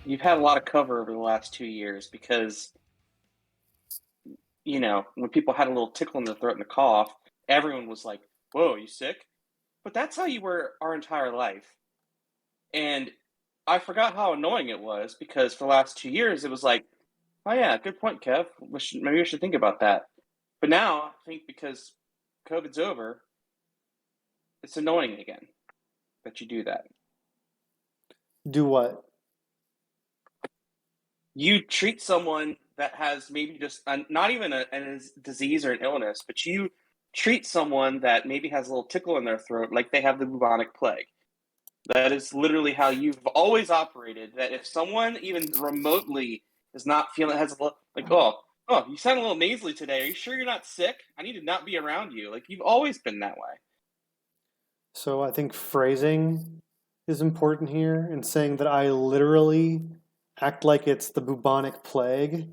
you've had a lot of cover over the last 2 years because, when people had a little tickle in their throat and a cough, everyone was like, whoa, you sick? But that's how you were our entire life. And I forgot how annoying it was because for the last 2 years, it was like, oh, yeah, good point, Kev. Maybe we should think about that. But now I think because COVID's over, it's annoying again that you do that. Do what? You treat someone that has maybe just not even a disease or an illness, but you treat someone that maybe has a little tickle in their throat like they have the bubonic plague. That is literally how you've always operated. That if someone even remotely is not feeling, has a little, like, oh, you sound a little nasally today. Are you sure you're not sick? I need to not be around you. Like, you've always been that way. So I think phrasing is important here, and saying that I literally act like it's the bubonic plague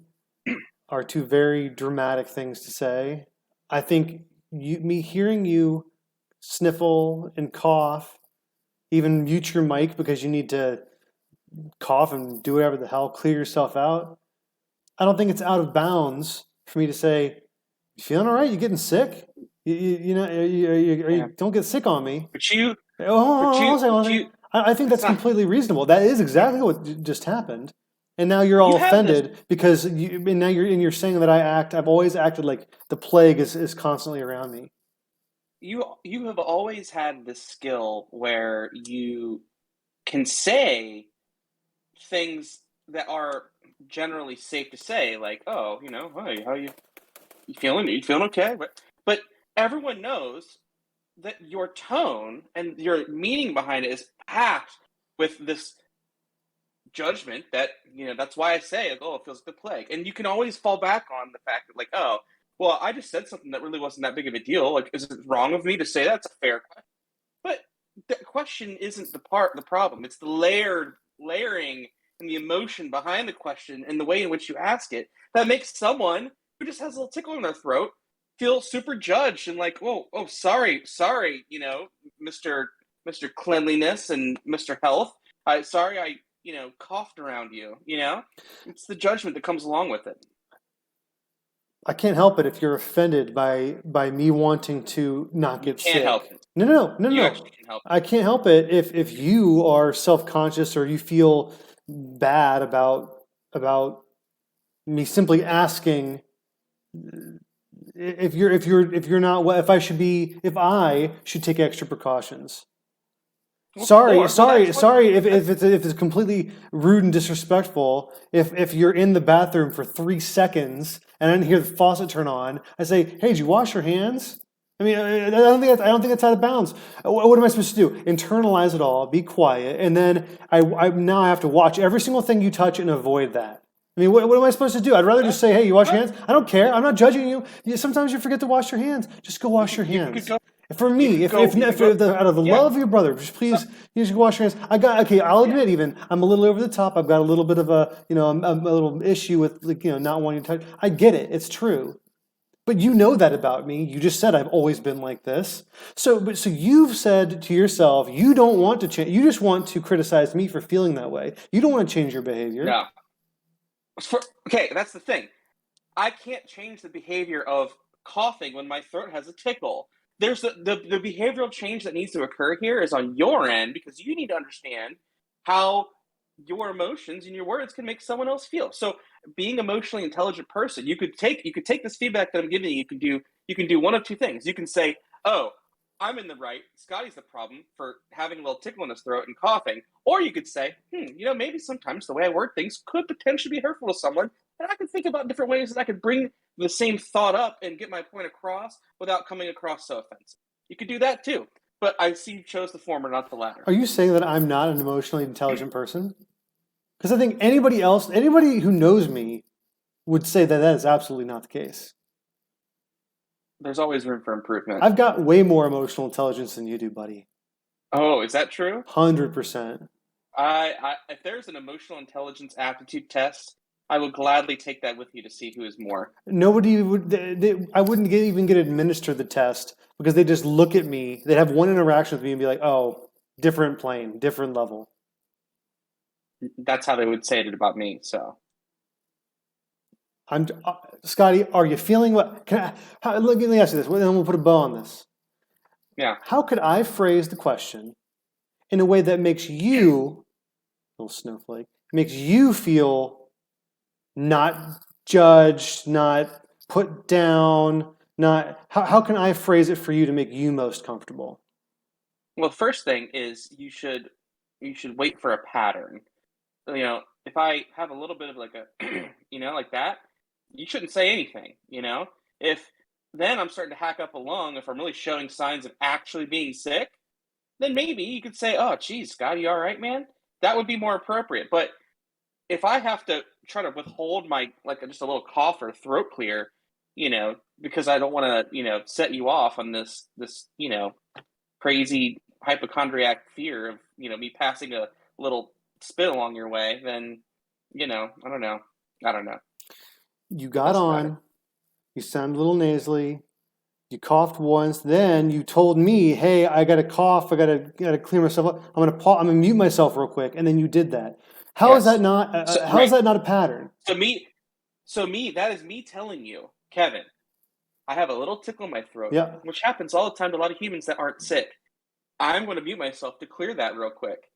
are two very dramatic things to say. I think me hearing you sniffle and cough, even mute your mic because you need to cough and do whatever the hell, clear yourself out. I don't think it's out of bounds for me to say, "You feeling all right? You getting sick? You know, Yeah, don't get sick on me." but you, Oh, but you, hold on a but second. you. I think That's that's not. completely reasonable. That is exactly what just happened. And now you're You all have this. offended because and now you're saying that I've always acted like the plague is constantly around me. You have always had this skill where you can say things that are generally safe to say, like, "Oh, hey, how you feeling? You feeling okay?" But everyone knows that your tone and your meaning behind it is packed with this judgment that that's why I say, like, oh, it feels like the plague, and you can always fall back on the fact that, like, oh, well, I just said something that really wasn't that big of a deal. Like, is it wrong of me to say that? It's a fair question, but the question isn't the problem. It's the layering and the emotion behind the question and the way in which you ask it that makes someone who just has a little tickle in their throat feel super judged and like, oh, sorry, Mister Cleanliness and Mister Health. Sorry, I coughed around you. It's the judgment that comes along with it. I can't help it if you're offended by me wanting to not You get can't help sick. it. You No. actually can help I can't help it if you are self-conscious or you feel bad about me simply asking if you're not if I should take extra precautions. it. What for? Well, that's what. Sorry That's if it's completely rude and disrespectful. If you're in the bathroom for 3 seconds and I didn't hear the faucet turn on, I say, "Hey, did you wash your hands?" I mean, I don't think that's out of bounds. What am I supposed to do? Internalize it all, be quiet, and then now I have to watch every single thing you touch and avoid that. I mean, what am I supposed to do? I'd rather just that's say, "Hey, you wash your what hands." I don't care. I'm not judging you. Sometimes you forget to wash your hands. Just go wash your you could hands. go. For You me, could go. You could go. out of the Yeah. love of your brother, just So please, you should wash your hands. Okay. I'll yeah. admit, even I'm a little over the top. I've got a little bit of a little issue with like, not wanting to touch. I get it. It's true. But you know that about me. You just said I've always been like this. So you've said to yourself, you don't want to change. You just want to criticize me for feeling that way. You don't want to change your behavior. No. Okay, that's the thing. I can't change the behavior of coughing when my throat has a tickle. There's the behavioral change that needs to occur here is on your end because you need to understand how your emotions and your words can make someone else feel. So being emotionally intelligent person, you could take this feedback that I'm giving you, you can do one of two things. You can say, "Oh, I'm in the right. Scotty's the problem for having a little tickle in his throat and coughing." Or you could say, maybe sometimes the way I word things could potentially be hurtful to someone, and I can think about different ways that I could bring the same thought up and get my point across without coming across so offensive. You could do that too. But I see you chose the former, not the latter. Are you saying that I'm not an emotionally intelligent person? Because I think anybody who knows me would say that that is absolutely not the case. There's always room for improvement. I've got way more emotional intelligence than you do, buddy. Oh, is that true? 100%. If there's an emotional intelligence aptitude test, I would gladly take that with you to see who is more. Nobody would. I wouldn't even get administered the test because they just look at me. They'd have one interaction with me and be like, "Oh, different plane, different level." That's how they would say it about me. So I'm Scotty. Are you feeling what? Let me ask you this, and then we'll put a bow on this. yeah. How could I phrase the question in a way that makes you, little snowflake, makes you feel not judged, not put down, not how can I phrase it for you to make you most comfortable? Well, the first thing is you should wait for a pattern. If I have a little bit of like a, like that, you shouldn't say anything. If then I'm starting to hack up a lung, if I'm really showing signs of actually being sick, then maybe you could say, "Oh, geez, Scott, you all right, man?" That would be more appropriate. But if I have to try to withhold my like just a little cough or throat clear, because I don't want to, set you off on this, crazy hypochondriac fear of, me passing a little spit along your way, then, I don't know. I don't know. You got That's about it. on, you sound a little nasally, you coughed once, then you told me, "Hey, I got a cough. I gotta clear myself up. I'm gonna mute myself real quick," and then you did that. How is that Yes. not? So How is right. that not a pattern? So me. That is me telling you, Kevin. I have a little tickle in my throat, Yeah. which happens all the time to a lot of humans that aren't sick. I'm going to mute myself to clear that real quick.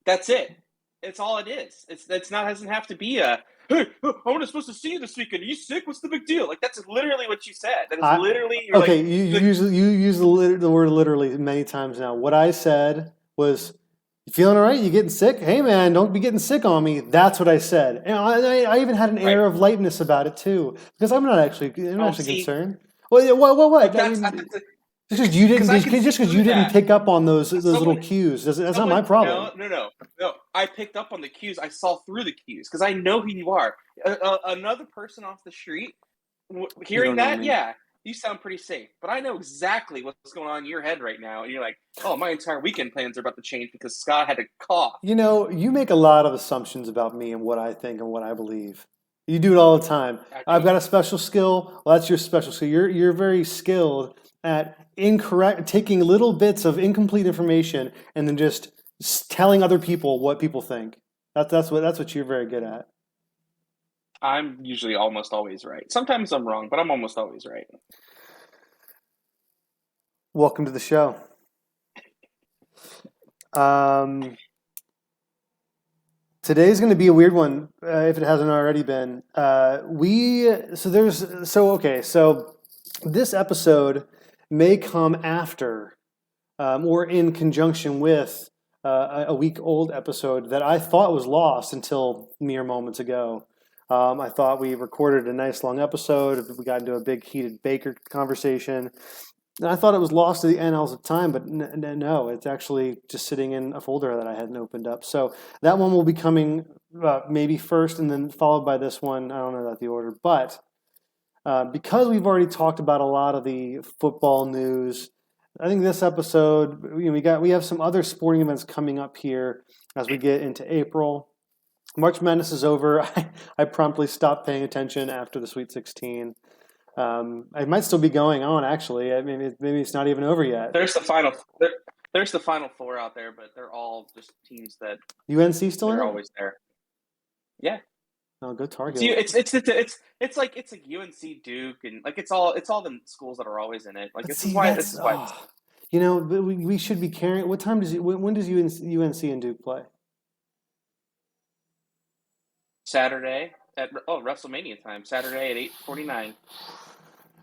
That's it. It's all it is. It's not doesn't have to be a hey, I'm not supposed to see you this weekend. Are you sick? What's the big deal? Like that's literally what you said. That is I literally you're okay. You use the word literally many times now. What I said was, "You feeling all right? You getting sick? Hey man, don't be getting sick on me." That's what I said, and I even had an right. air of lightness about it too, because I'm not Oh, actually see, concerned. Well, yeah, what? but I that's mean, just because you didn't, because I can see just because you through didn't that. pick up on those little Someone, cues, that's not my someone, problem. no. I picked up on the cues. I saw through the cues because I know who you are. Another person off the street, You hearing don't know that, me. yeah, you sound pretty safe. But I know exactly what's going on in your head right now, and you're like, oh, my entire weekend plans are about to change because Scott had to cough. You know, you make a lot of assumptions about me and what I think and what I believe. You do it all the time. I I've don't. got a special skill. Well, that's your special skill. You're very skilled at incorrect taking little bits of incomplete information and then just telling other people what people think. That's what you're very good at. I'm usually almost always right. Sometimes I'm wrong, but I'm almost always right. Welcome to the show. Um, Today's going to be a weird one if it hasn't already been. We so there's so okay so this episode may come after or in conjunction with a week old episode that I thought was lost until mere moments ago. I thought we recorded a nice long episode. We got into a big heated Baker conversation. And I thought it was lost to the annals of time, but no, it's actually just sitting in a folder that I hadn't opened up. So that one will be coming maybe first and then followed by this one. I don't know about the order, but because we've already talked about a lot of the football news, I think this episode, we have some other sporting events coming up here as we get into April. March Madness is over. I promptly stopped paying attention after the Sweet 16. It might still be going on, actually. I mean, maybe it's not even over yet. There's the final. There's the final four out there, but they're all just teams that UNC still in they're it? always there. Yeah, Oh, go Tar it's Heels. it's like UNC, Duke, and like it's all the schools that are always in it. Like But this is see, why that's, it's oh, but we should be caring. What time when does UNC and Duke play? Saturday at WrestleMania time. Saturday at 8:49.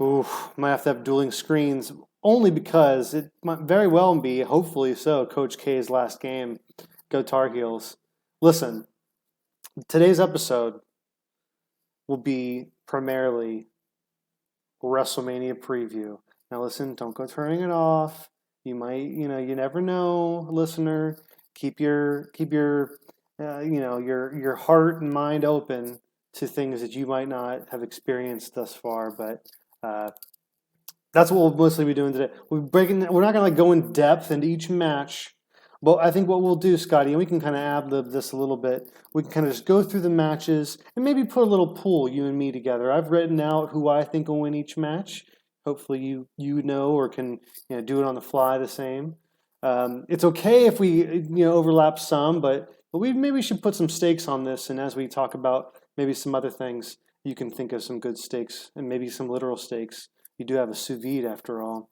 Ooh, might have to have dueling screens only because it might very well be, hopefully so, Coach K's last game. Go Tar Heels. Listen, today's episode will be primarily WrestleMania preview. Now, listen, don't go turning it off. You might, you never know, listener. Keep your heart and mind open to things that you might not have experienced thus far. But that's what we'll mostly be doing today. We're not gonna like go in depth into each match, but I think what we'll do, Scotty, and we can kind of ad lib this a little bit. We can kind of just go through the matches and maybe put a little pool, you and me together. I've written out who I think will win each match. Hopefully, you know or can do it on the fly the same. It's okay if we overlap some, but But we maybe should put some stakes on this, and as we talk about maybe some other things, you can think of some good stakes and maybe some literal stakes. You do have a sous vide after all.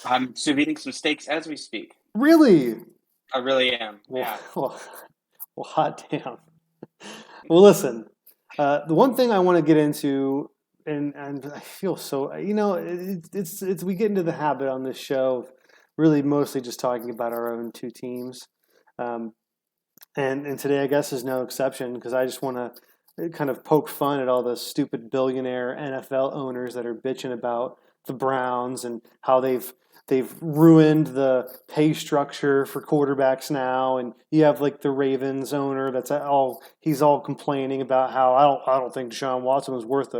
I'm sous videing some steaks as we speak. Really? I really am. Well, Yeah. well, hot damn. Well, listen. The one thing I want to get into, and I feel so, it's we get into the habit on this show of really mostly just talking about our own two teams, um, and today I guess is no exception because I just want to kind of poke fun at all the stupid billionaire NFL owners that are bitching about the Browns and how they've ruined the pay structure for quarterbacks now, and you have like the Ravens owner that's all he's all complaining about how I don't think Deshaun Watson was worth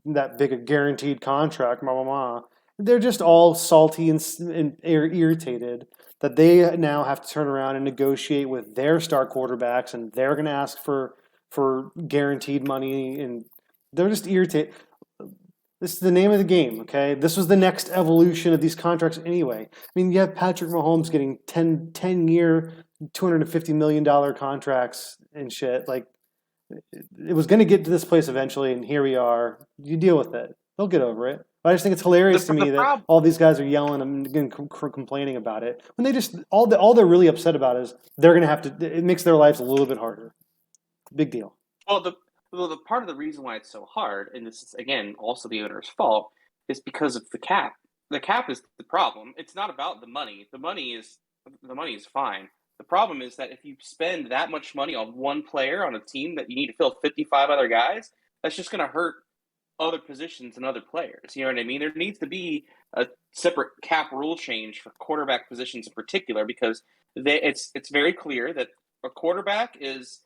that big a guaranteed contract. Blah blah blah. They're just all salty and irritated that they now have to turn around and negotiate with their star quarterbacks, and they're going to ask for guaranteed money, and they're just irritated. This is the name of the game, okay? This was the next evolution of these contracts anyway. I mean, you have Patrick Mahomes getting 10-year, $250 million contracts and shit. Like, it was going to get to this place eventually, and here we are. You deal with it. They'll get over it. But I just think it's hilarious to The me that problem. all these guys are yelling and complaining about it when they just all they're really upset about is they're going to have to. It makes their lives a little bit harder. Big deal. Well, the part of the reason why it's so hard, and this is again also the owner's fault, is because of the cap. The cap is the problem. It's not about the money. The money is fine. The problem is that if you spend that much money on one player on a team that you need to fill 55 other guys, that's just going to hurt other positions and other players. You know what I mean? There needs to be a separate cap rule change for quarterback positions in particular because it's very clear that a quarterback is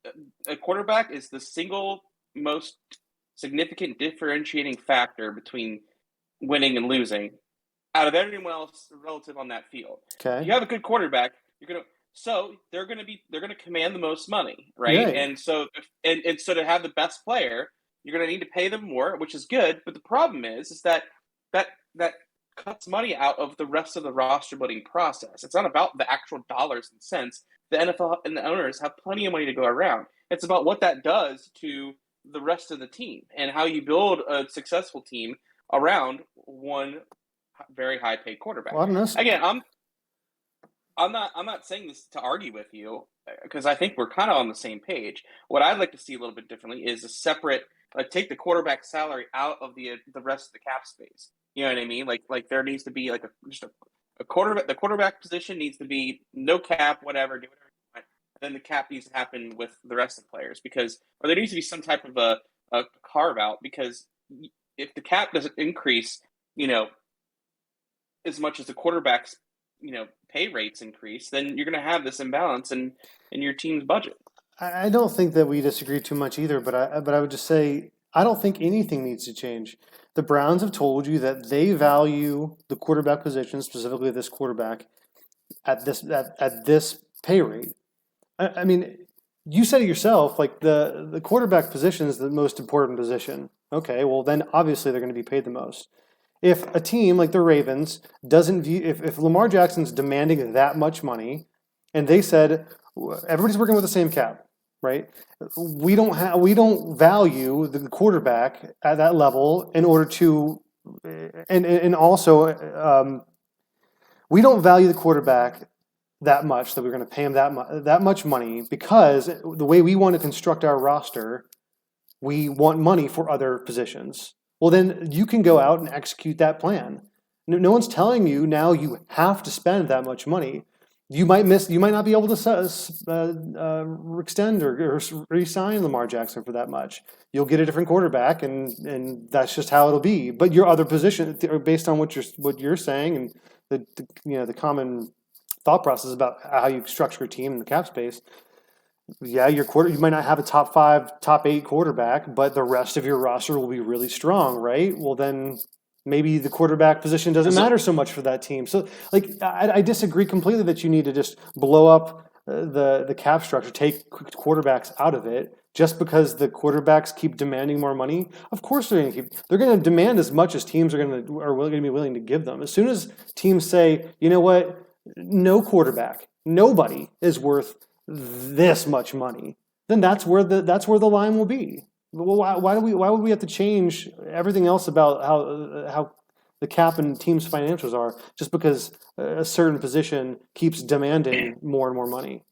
the single most significant differentiating factor between winning and losing out of everyone else relative on that field. Okay. You have a good quarterback, they're gonna command the most money, right? Right. And so to have the best player, you're gonna need to pay them more, which is good. But the problem is that cuts money out of the rest of the roster building process. It's not about the actual dollars and cents. The NFL and the owners have plenty of money to go around. It's about what that does to the rest of the team and how you build a successful team around one very high paid quarterback. Well, I don't know. Again, I'm not saying this to argue with you because I think we're kind of on the same page. What I'd like to see a little bit differently is a separate take the quarterback salary out of the rest of the cap space. You know what I mean? Like there needs to be like just a quarterback. The quarterback position needs to be no cap, whatever, do whatever you want. Then the cap needs to happen with the rest of the players or there needs to be some type of a carve out because if the cap doesn't increase, you know, as much as the quarterback's pay rates increase, then you're going to have this imbalance in your team's budget. I don't think that we disagree too much either, but I would just say I don't think anything needs to change. The Browns have told you that they value the quarterback position, specifically this quarterback, at this pay rate. I mean, you said it yourself, like the quarterback position is the most important position. Okay, well then obviously they're going to be paid the most. If a team like the Ravens doesn't view, if Lamar Jackson's demanding that much money, and they said everybody's working with the same cap, right? We don't value the quarterback at that level in order to, and also we don't value the quarterback that much that we're going to pay him that much money because the way we want to construct our roster, we want money for other positions. Well, then you can go out and execute that plan. No one's telling you now you have to spend that much money. You might not be able to extend or re-sign Lamar Jackson for that much. You'll get a different quarterback, and that's just how it'll be. But your other position, based on what you're saying, and the common thought process about how you structure a team in the cap space. Yeah, you might not have a top 5, top 8 quarterback, but the rest of your roster will be really strong, right? Well, then maybe the quarterback position doesn't matter so much for that team. So, I disagree completely that you need to just blow up the cap structure, take quarterbacks out of it, just because the quarterbacks keep demanding more money. Of course, they're going to demand as much as teams are going to be willing to give them. As soon as teams say, you know what, no quarterback, nobody is worth this much money, then that's where the line will be. Well, why would we have to change everything else about how the cap and teams' financials are just because a certain position keeps demanding more and more money?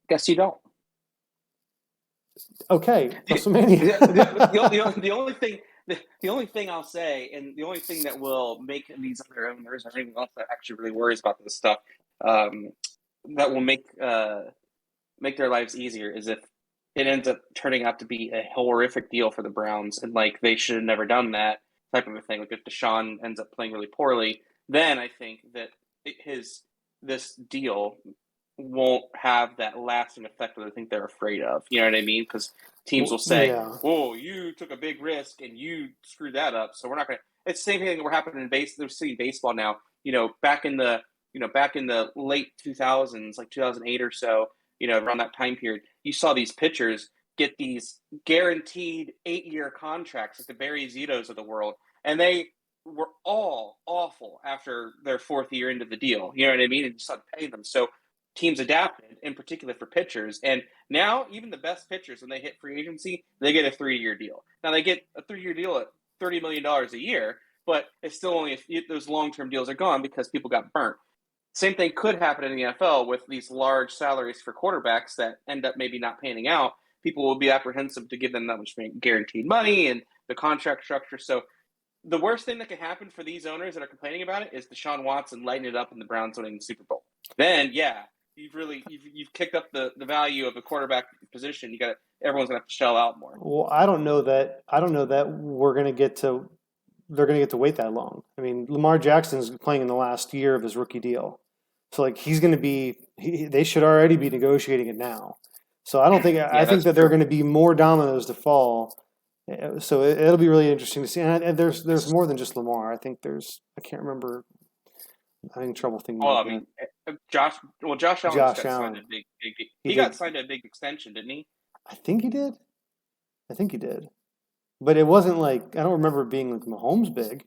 Guess you don't. Okay, the, WrestleMania. the only thing the only thing I'll say, and the only thing that will make these other owners or anyone else that actually really worries about this stuff, um, that will make their lives easier, is if it ends up turning out to be a horrific deal for the Browns, and like they should have never done that type of a thing. Like if Deshaun ends up playing really poorly, then I think that his this deal won't have that lasting effect that I think they're afraid of. You know what I mean? Because teams will Well, say, yeah. "Oh, you took a big risk and you screwed that up, so we're not going to." It's the same thing that we're happening in base. They're seeing baseball now. Back in the late 2000s, like 2008 or so, around that time period, you saw these pitchers get these guaranteed 8-year contracts, like the Barry Zitos of the world, and they were all awful after their fourth year into the deal. You know what I mean? And you started paying them. So teams adapted, in particular for pitchers. And now, even the best pitchers, when they hit free agency, they get a 3-year deal. Now, they get a 3-year deal at $30 million a year, but it's still only if those long term deals are gone because people got burnt. Same thing could happen in the NFL with these large salaries for quarterbacks that end up maybe not panning out. People will be apprehensive to give them that much guaranteed money and the contract structure. So the worst thing that can happen for these owners that are complaining about it is Deshaun Watson lighting it up and the Browns winning the Super Bowl. Then, yeah, you've kicked up the value of a quarterback position. Everyone's gonna have to shell out more. Well, I don't know that we're gonna get to they're gonna get to wait that long. I mean, Lamar Jackson's playing in the last year of his rookie deal, so like he's gonna be. They should already be negotiating it now. So I don't think I Yeah, think that's that there are true. going to be more dominoes to fall. So it'll be really interesting to see. And there's more than just Lamar. I think I can't remember. I'm having trouble thinking Well, of I the mean, Josh Allen just Josh got signed a Allen. big. He He got did. signed a big extension, didn't he? I think he did. I think he did. But it wasn't like I don't remember it being like Mahomes big.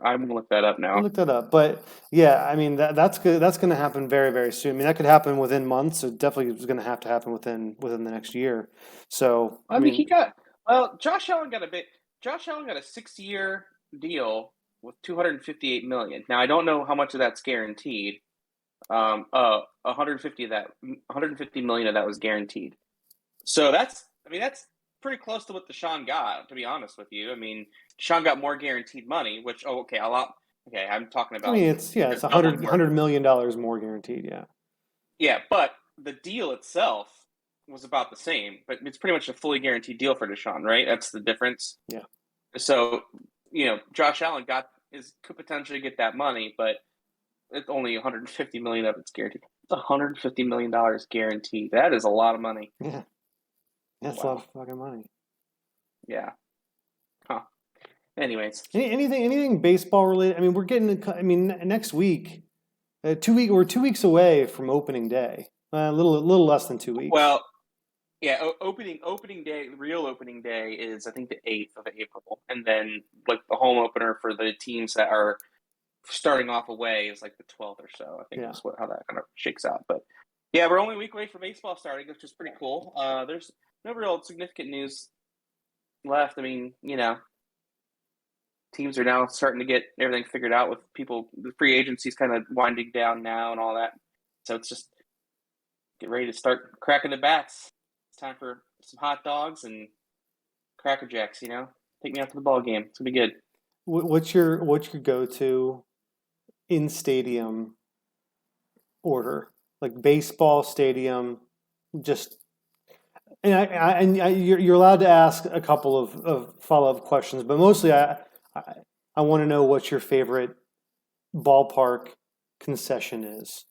I'm gonna look that up I'll now. look that up. But yeah, I mean that's good. That's going to happen very very soon. I mean that could happen within months. It definitely is going to have to happen within the next year. So I I mean, mean, Josh Allen got a 6-year deal with 258 million. Now I don't know how much of that's guaranteed. 150 million of that was guaranteed. So that's pretty close to what Deshaun got, to be honest with you. I mean, Deshaun got more guaranteed money, which okay, a lot. Okay, I'm talking I about mean it's a double hundred more. hundred million dollars more guaranteed. Yeah. Yeah, but the deal itself was about the same, but it's pretty much a fully guaranteed deal for Deshaun, right? That's the difference. Yeah. So, Josh Allen could potentially get that money, but it's only 150 million of it's guaranteed. It's 150 million dollars guaranteed. That is a lot of money. Yeah. That's a lot Wow. of fucking money. Yeah. Huh. Anyways, Anything baseball related? I mean, I mean, next week, we're 2 weeks away from opening day. A little less than 2 weeks. well, yeah. Opening day, real opening day is I think the 8th of April, and then like the home opener for the teams that are starting off away is like the 12th or so. I think Yeah. is how that kind of shakes out. But yeah, we're only a week away from baseball starting, which is pretty cool. There's no real significant news left. I mean, teams are now starting to get everything figured out with people. The free agency's kind of winding down now and all that. So it's just get ready to start cracking the bats. It's time for some hot dogs and Cracker Jacks. Take me out to the ball game. It's gonna be good. What's your go-to in stadium order? Like baseball stadium, just you're allowed to ask a couple of follow-up questions, but mostly I, I want to know what your favorite ballpark concession is.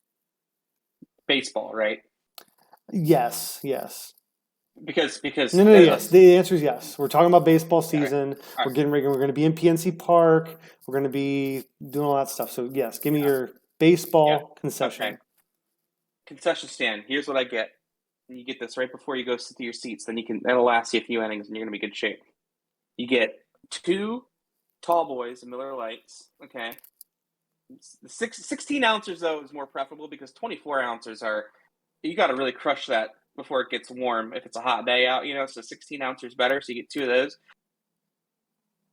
Baseball, right? Yes, yes. Because No, no, yes. The answer is yes. We're talking about baseball all right, season. all We're right, getting ready. We're going to be in PNC Park. We're going to be doing all that stuff. So yes, give me yeah, your yeah. baseball Okay. concession. Concession stand. Here's what I get. And you get this right before you go sit to your seats. Then that'll last you a few innings, and you're gonna be in good shape. You get two tall boys and Miller Lights. Okay. 16 ounces though is more preferable because 24 ounces are you got to really crush that before it gets warm if it's a hot day out, so 16 ounces better, so you get two of those.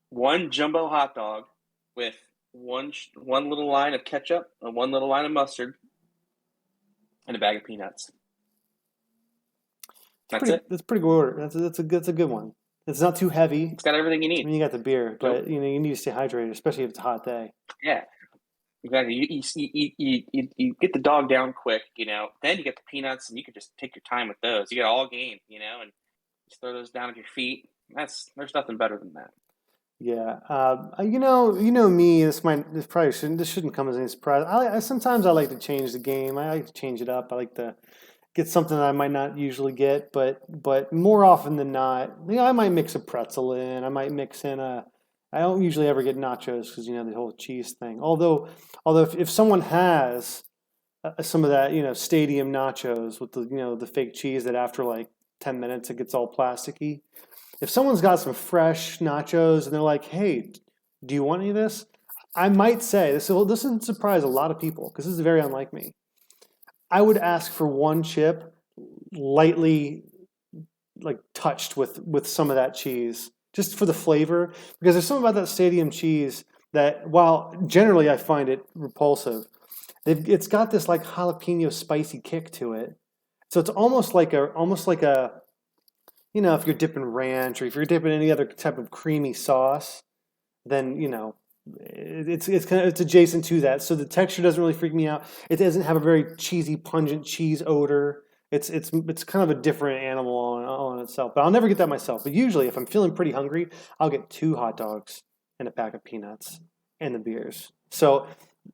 One jumbo hot dog with one little line of ketchup and one little line of mustard and a bag of peanuts. That's it. That's pretty good order. That's a good one. It's not too heavy. It's got everything you I need. mean, you got the beer, Nope. but you need to stay hydrated, especially if it's a hot day. Yeah, exactly. You get the dog down quick, then you get the peanuts and you can just take your time with those. You get all game, and just throw those down at your feet. There's nothing better than that. Yeah, me. This shouldn't come as any surprise. Sometimes I like to change the game. I like to change it up. I like to get something that I might not usually get, but more often than not, I might mix a pretzel in. I might mix in a. I don't usually ever get nachos because the whole cheese thing. Although if someone has some of that stadium nachos with the fake cheese that after like 10 minutes it gets all plasticky. If someone's got some fresh nachos and they're like, "Hey, do you want any of this?" I might say this. Well, this would surprise a lot of people because this is very unlike me. I would ask for one chip, lightly like touched with some of that cheese, just for the flavor. Because there's something about that stadium cheese that, while generally I find it repulsive, it's got this like jalapeno spicy kick to it. So it's almost like a if you're dipping ranch or if you're dipping any other type of creamy sauce, then it's adjacent to that. So the texture doesn't really freak me out. It doesn't have a very cheesy, pungent cheese odor. It's kind of a different animal on itself. But I'll never get that myself. But usually, if I'm feeling pretty hungry, I'll get 2 hot dogs and a pack of peanuts and the beers. So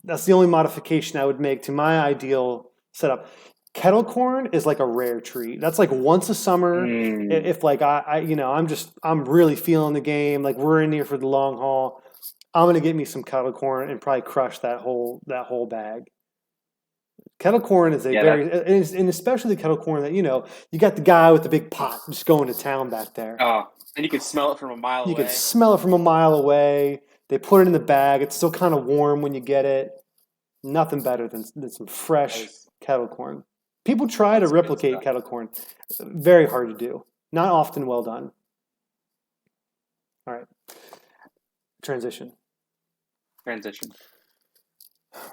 that's the only modification I would make to my ideal setup. Kettle corn is like a rare treat. That's like once a summer. Mm, If like I'm really feeling the game, like we're in here for the long haul, I'm gonna get me some kettle corn and probably crush that whole bag. Kettle corn is a yeah, very, and especially the kettle corn that you got the guy with the big pot just going to town back there. and you can smell it from a mile You can away. smell it from a mile away. They put it in the bag. It's still kind of warm when you get it. Nothing better than some That fresh is, kettle corn. People try to that's good replicate stuff. kettle corn. Very hard to do. Not often well done. All right. Transition. Transition.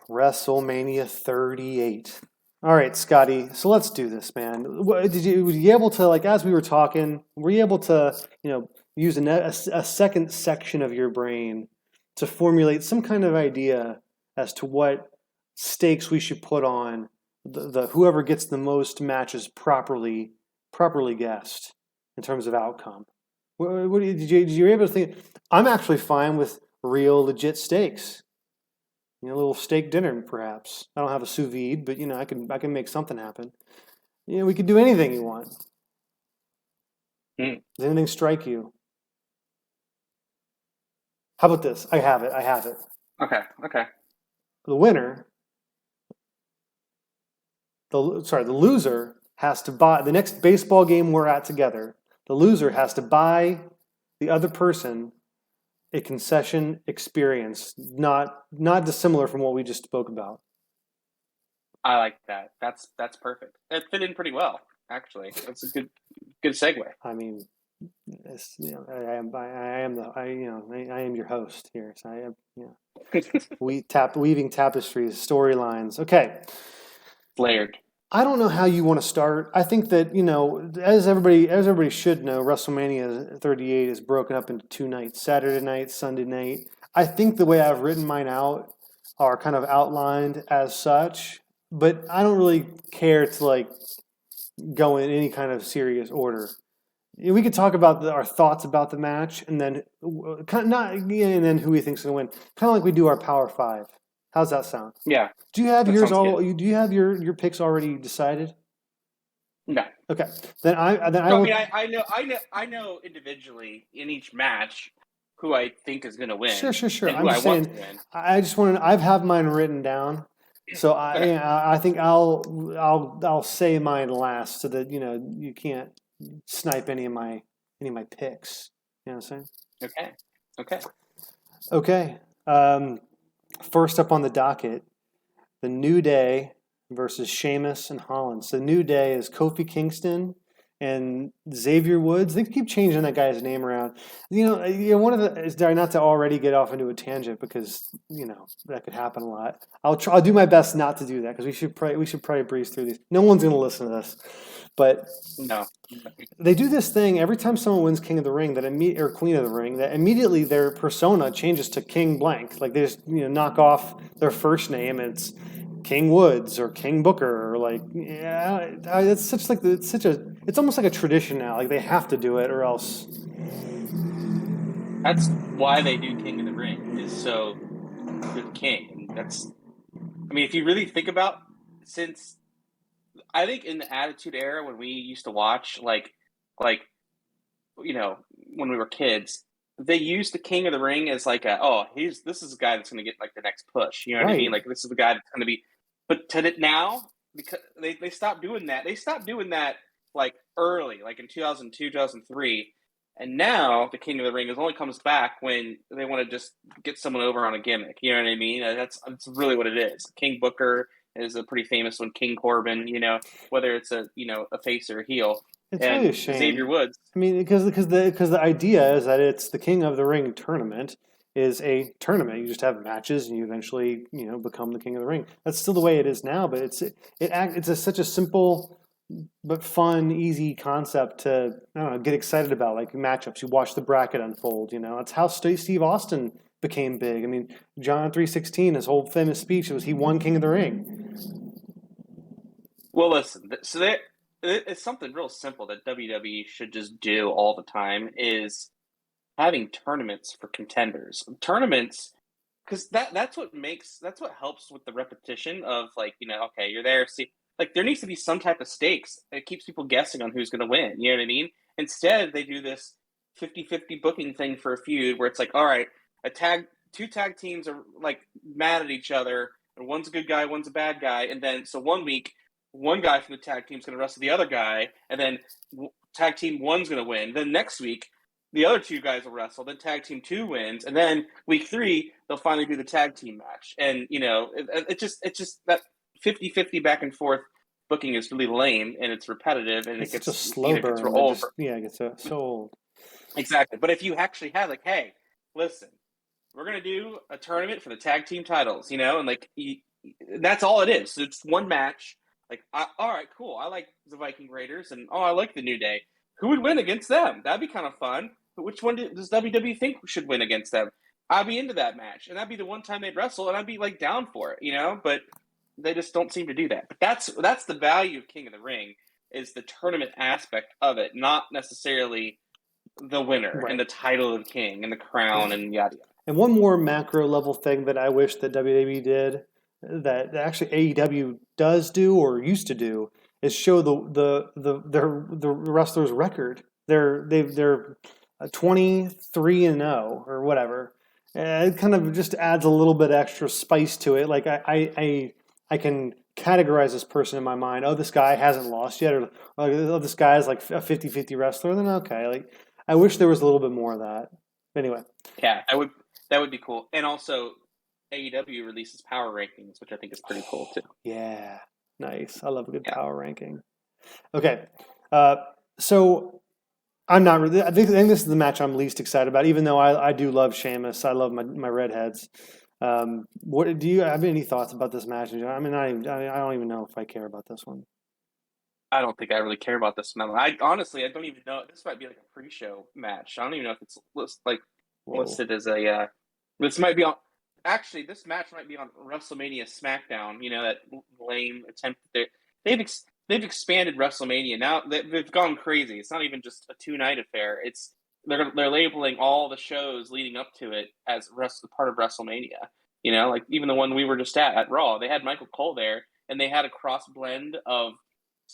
WrestleMania 38. All right, Scotty. So let's do this, man. Were you able to, like, as we were talking, were you able to, use a second section of your brain to formulate some kind of idea as to what stakes we should put on the whoever gets the most matches properly guessed in terms of outcome? Did you able to think? I'm actually fine with real legit stakes. A little steak dinner, perhaps. I don't have a sous vide, but I can make something happen. We could do anything you want. Mm, Does anything strike you? How about this? I have it. I have it. okay. Okay. The winner, the loser has to buy the next baseball game we're at together. The loser has to buy the other person a concession experience, not dissimilar from what we just spoke about. I like that. That's perfect. It fit in pretty well, actually. That's a good segue. I mean, I am your host here. So I am, weaving tapestries, storylines. Okay, Layered. I don't know how you want to start. I think that as everybody should know, WrestleMania 38 is broken up into 2 nights: Saturday night, Sunday night. I think the way I've written mine out are kind of outlined as such, but I don't really care to like go in any kind of serious order. We could talk about our thoughts about the match, and then and then who we think's going to win, kind of like we do our Power Five. How's that sound? Yeah, Do you have that yours sounds all? good. Do you have your picks already decided? No. Okay, then I So I will. mean, I know individually in each match who I think is going to Sure, win sure, sure. and I'm who I just want to saying. win. I just want to. I have mine written down, so Okay. I think I'll say mine last, so that you can't snipe any of my picks. You know what I'm saying? Okay. Okay. Okay. Um, First up on the docket, the New Day versus Sheamus and Holland. So the New Day is Kofi Kingston and Xavier Woods. They keep changing that guy's name around. One of the is not to already get off into a tangent because that could happen a lot. I'll do my best not to do that because we should probably breeze through these. No one's going to listen to this, but No. they do this thing every time someone wins King of the Ring or Queen of the Ring that immediately their persona changes to King blank. Like they just knock off their first name and it's King Woods or King Booker or it's almost like a tradition now. Like they have to do it or else. That's why they do King of the Ring is so you're the king. And I mean, if you really think about, since I think in the Attitude Era when we used to watch, like when we were kids, they used the King of the Ring as like this is a guy that's going to get like the next push. You know what I mean? Right. Like this is the guy that's going to be. But to it now, because they stopped doing that. They stopped doing that like early, like in 2002, 2003. And now the King of the Ring only comes back when they want to just get someone over on a gimmick. You know what I mean? That's really what it is. King Booker is a pretty famous one. King Corbin, whether it's a face or a heel, It's really and a Xavier shame. Woods. I mean, because the idea is that it's the King of the Ring tournament is a tournament. You just have matches, and you eventually become the King of the Ring. That's still the way it is now, but such a simple but fun, easy concept to I don't know get excited about, like matchups. You watch the bracket unfold. That's how Steve Austin became big. I mean, John 3:16, his whole famous speech was he won King of the Ring. Well, listen. It's something real simple that WWE should just do all the time is having tournaments for contenders. Tournaments, because that's what helps with the repetition of like okay, you're there. See, like there needs to be some type of stakes. It keeps people guessing on who's going to win. You know what I mean? Instead, they do this 50-50 booking thing for a feud where it's like, all right, two tag teams are like mad at each other, and one's a good guy, one's a bad guy, and then so one week, one guy from the tag team's going to wrestle the other guy, and then tag team one's going to win. Then next week, the other two guys will wrestle. Then tag team two wins, and then week three they'll finally do the tag team match. And it's just that 50-50 back and forth booking is really lame and it's repetitive and It's it such a gets slow either gets burn real that just over. it gets so old. Exactly. But if you actually had like, hey, listen, we're gonna do a tournament for the tag team titles, and like that's all it is. So it's one match. Like, all right, cool. I like the Viking Raiders, and I like the New Day. Who would win against them? That'd be kind of fun. But which one does WWE think should win against them? I'd be into that match, and that'd be the one time they'd wrestle, and I'd be like down for it. But they just don't seem to do that. But that's the value of King of the Ring is the tournament aspect of it, not necessarily the winner and Right. the title of king and the crown and yada yada. And one more macro level thing that I wish that WWE did that actually AEW does do or used to do is show the wrestler's record. They're 23-0 or whatever. It kind of just adds a little bit extra spice to it. Like I can categorize this person in my mind. Oh, this guy hasn't lost yet, or oh, this guy is like a 50-50 wrestler. Then okay, like I wish there was a little bit more of that. Anyway, Yeah, that would be cool. And also, AEW releases power rankings, which I think is pretty cool too. yeah, nice. I love a good Yeah, power ranking. Okay, uh, so I'm not really. I think this is the match I'm least excited about. Even though I do love Sheamus, I love my redheads. What do you have any thoughts about this match? I mean, I don't even know if I care about this one. I don't think I really care about this one. I honestly, I don't even know. This might be like a pre-show match. I don't even know if it's Whoa. listed as a. This might be on. Actually, this match might be on WrestleMania SmackDown. That lame attempt. They've expanded WrestleMania now. They've gone crazy. It's not even just a two-night affair. They're labeling all the shows leading up to it as part of WrestleMania. Like even the one we were just at Raw, they had Michael Cole there, and they had a cross blend of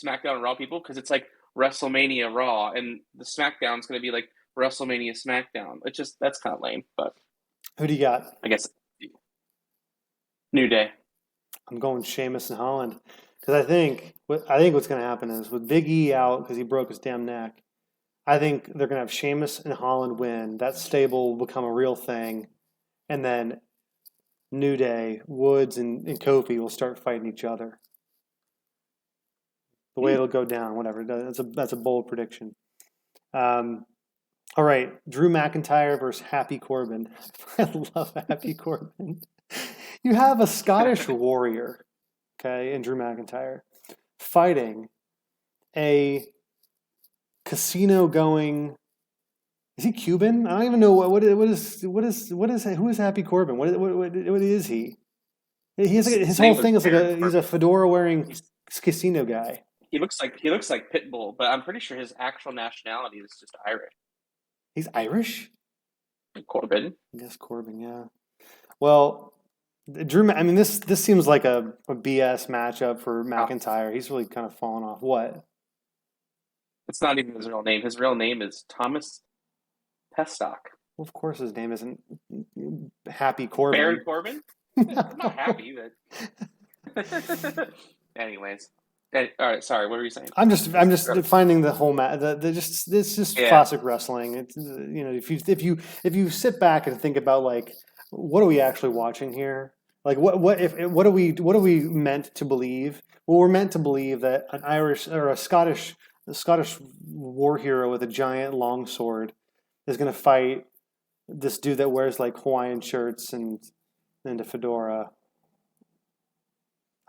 SmackDown and Raw people because it's like WrestleMania Raw, and the SmackDown's going to be like WrestleMania SmackDown. It's just that's kind of lame, but Who do you got? I guess New Day. I'm going Sheamus and Holland because I think what's going to happen is with Big E out because he broke his damn neck. I think they're going to have Sheamus and Holland win. That stable will become a real thing, and then New Day, Woods, and Kofi will start fighting each other. The way Hmm. it'll go down, whatever. That's a bold prediction. Um, all right, Drew McIntyre versus Happy Corbin. I love Happy Corbin. You have a Scottish warrior, okay, in Drew McIntyre, fighting a casino going. Is he Cuban? I don't even know who is Happy Corbin? What is he? His His whole name was thing is like Baron he's a Corbin. fedora wearing He's casino guy. he looks like Pitbull, but I'm pretty sure his actual nationality is just Irish. He's Irish? Corbin. I guess Corbin, yeah. Well, Drew, I mean, this seems like a BS matchup for Oh, McIntyre. He's really kind of fallen off. What? it's not even his real name. His real name is Thomas Pestock. Well, of course, his name isn't Happy Baron Corbin. Corbin. I'm not happy that. Anyways, all right. Sorry, what were you saying? I'm just finding the whole just it's just Yeah. classic wrestling. It's if you sit back and think about like what are we actually watching here? Like what are we meant to believe? Well, we're meant to believe that an Irish or a Scottish war hero with a giant long sword is going to fight this dude that wears like Hawaiian shirts and a fedora.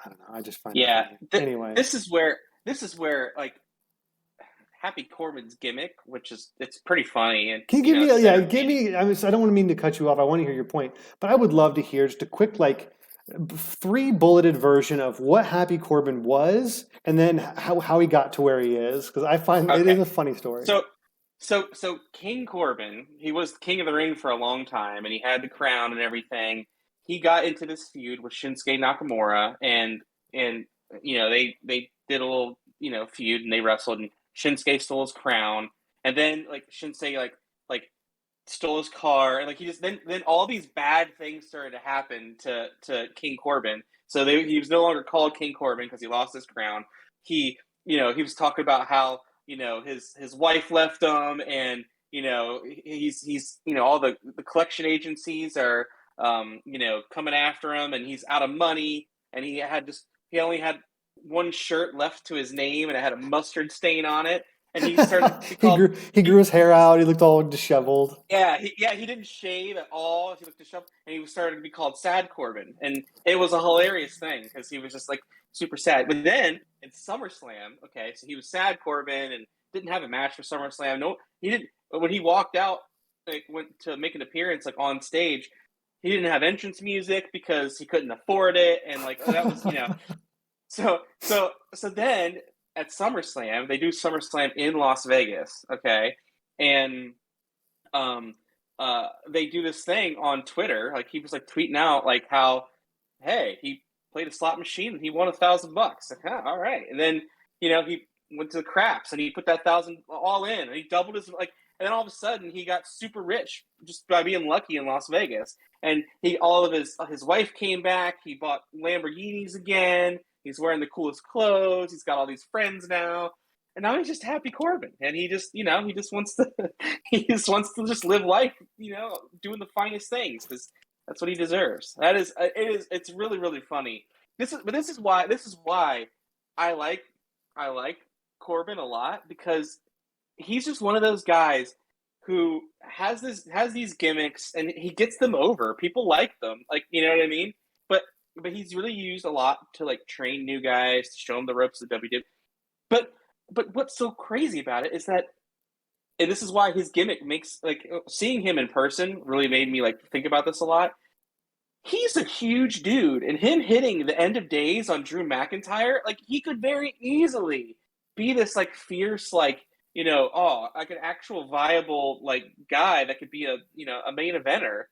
I don't know. I just find it Yeah. funny. Th- Anyway. this is where like Happy Corbin's gimmick, which is it's pretty funny and Can you give me, it's yeah, give entertaining. me, I don't want to mean to cut you off. I want to hear your point, but I would love to hear just a quick, like, three bulleted version of what Happy Corbin was and then how he got to where he is. Because I find it is Okay. a funny story. So so King Corbin, he was king of the ring for a long time and he had the crown and everything. He got into this feud with Shinsuke Nakamura and they did a little, feud and they wrestled and Shinsuke stole his crown and then like Shinsuke like stole his car and like he just then all these bad things started to happen to King Corbin. So he was no longer called King Corbin because he lost his crown. He he was talking about how his wife left him and he's all the collection agencies are coming after him and he's out of money and he only had one shirt left to his name and it had a mustard stain on it and he started to be he called grew he grew his hair out. He looked all disheveled. he didn't shave at all. He looked disheveled, and he was starting to be called Sad Corbin, and it was a hilarious thing because he was just like super sad. But then in SummerSlam, okay, so he was Sad Corbin and didn't have a match for SummerSlam. No, he didn't. When he walked out, like went to make an appearance like on stage, he didn't have entrance music because he couldn't afford it, and like that was so then at SummerSlam they do SummerSlam in Las Vegas, okay, and um, they do this thing on Twitter. Like he was like tweeting out like how, hey, he played a slot machine and he won $1,000. Like, huh, all right. And then he went to the craps and he put that 1,000 all in and he doubled his like. And then all of a sudden he got super rich just by being lucky in Las Vegas. And all of his wife came back. He bought Lamborghinis again. He's wearing the coolest clothes. He's got all these friends now. And now he's just Happy Corbin, and he just wants to he just wants to just live life, doing the finest things because that's what he deserves. It's really really funny. This is why I like Corbin a lot because he's just one of those guys who has these gimmicks and he gets them over. People like them, like you know what I mean. But he's really used a lot to like train new guys to show them the ropes of WWE. But what's so crazy about it is that and this is why his gimmick makes like seeing him in person really made me like think about this a lot. He's a huge dude, and him hitting the end of days on Drew McIntyre, like he could very easily be this like fierce, like like an actual viable like guy that could be a main eventer.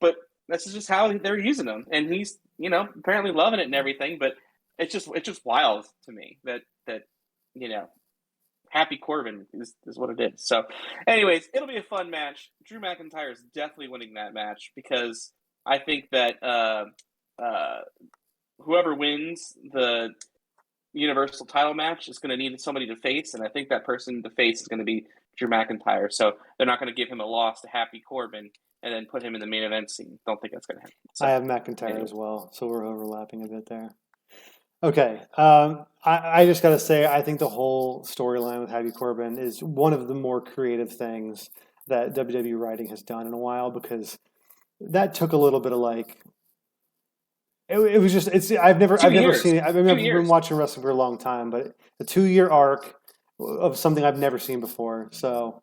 But this is just how they're using him, and he's apparently loving it and everything. But it's just wild to me that you know Happy Corbin is what it is. So, anyways, it'll be a fun match. Drew McIntyre is definitely winning that match because I think that uh, whoever wins the Universal title match is going to need somebody to face, and I think that person to face is going to be Drew McIntyre. So they're not going to give him a loss to Happy Corbin and then put him in the main event scene. Don't think that's going to happen. I So have McIntyre anyway, as well, so we're overlapping a bit there. Okay, I just gotta say, I think the whole storyline with Happy Corbin is one of the more creative things that WWE writing has done in a while because that took a little bit of like it was just it's I've two never years, seen it. I've 2 years. been watching wrestling for a long time, but a 2 year arc of something I've never seen before. So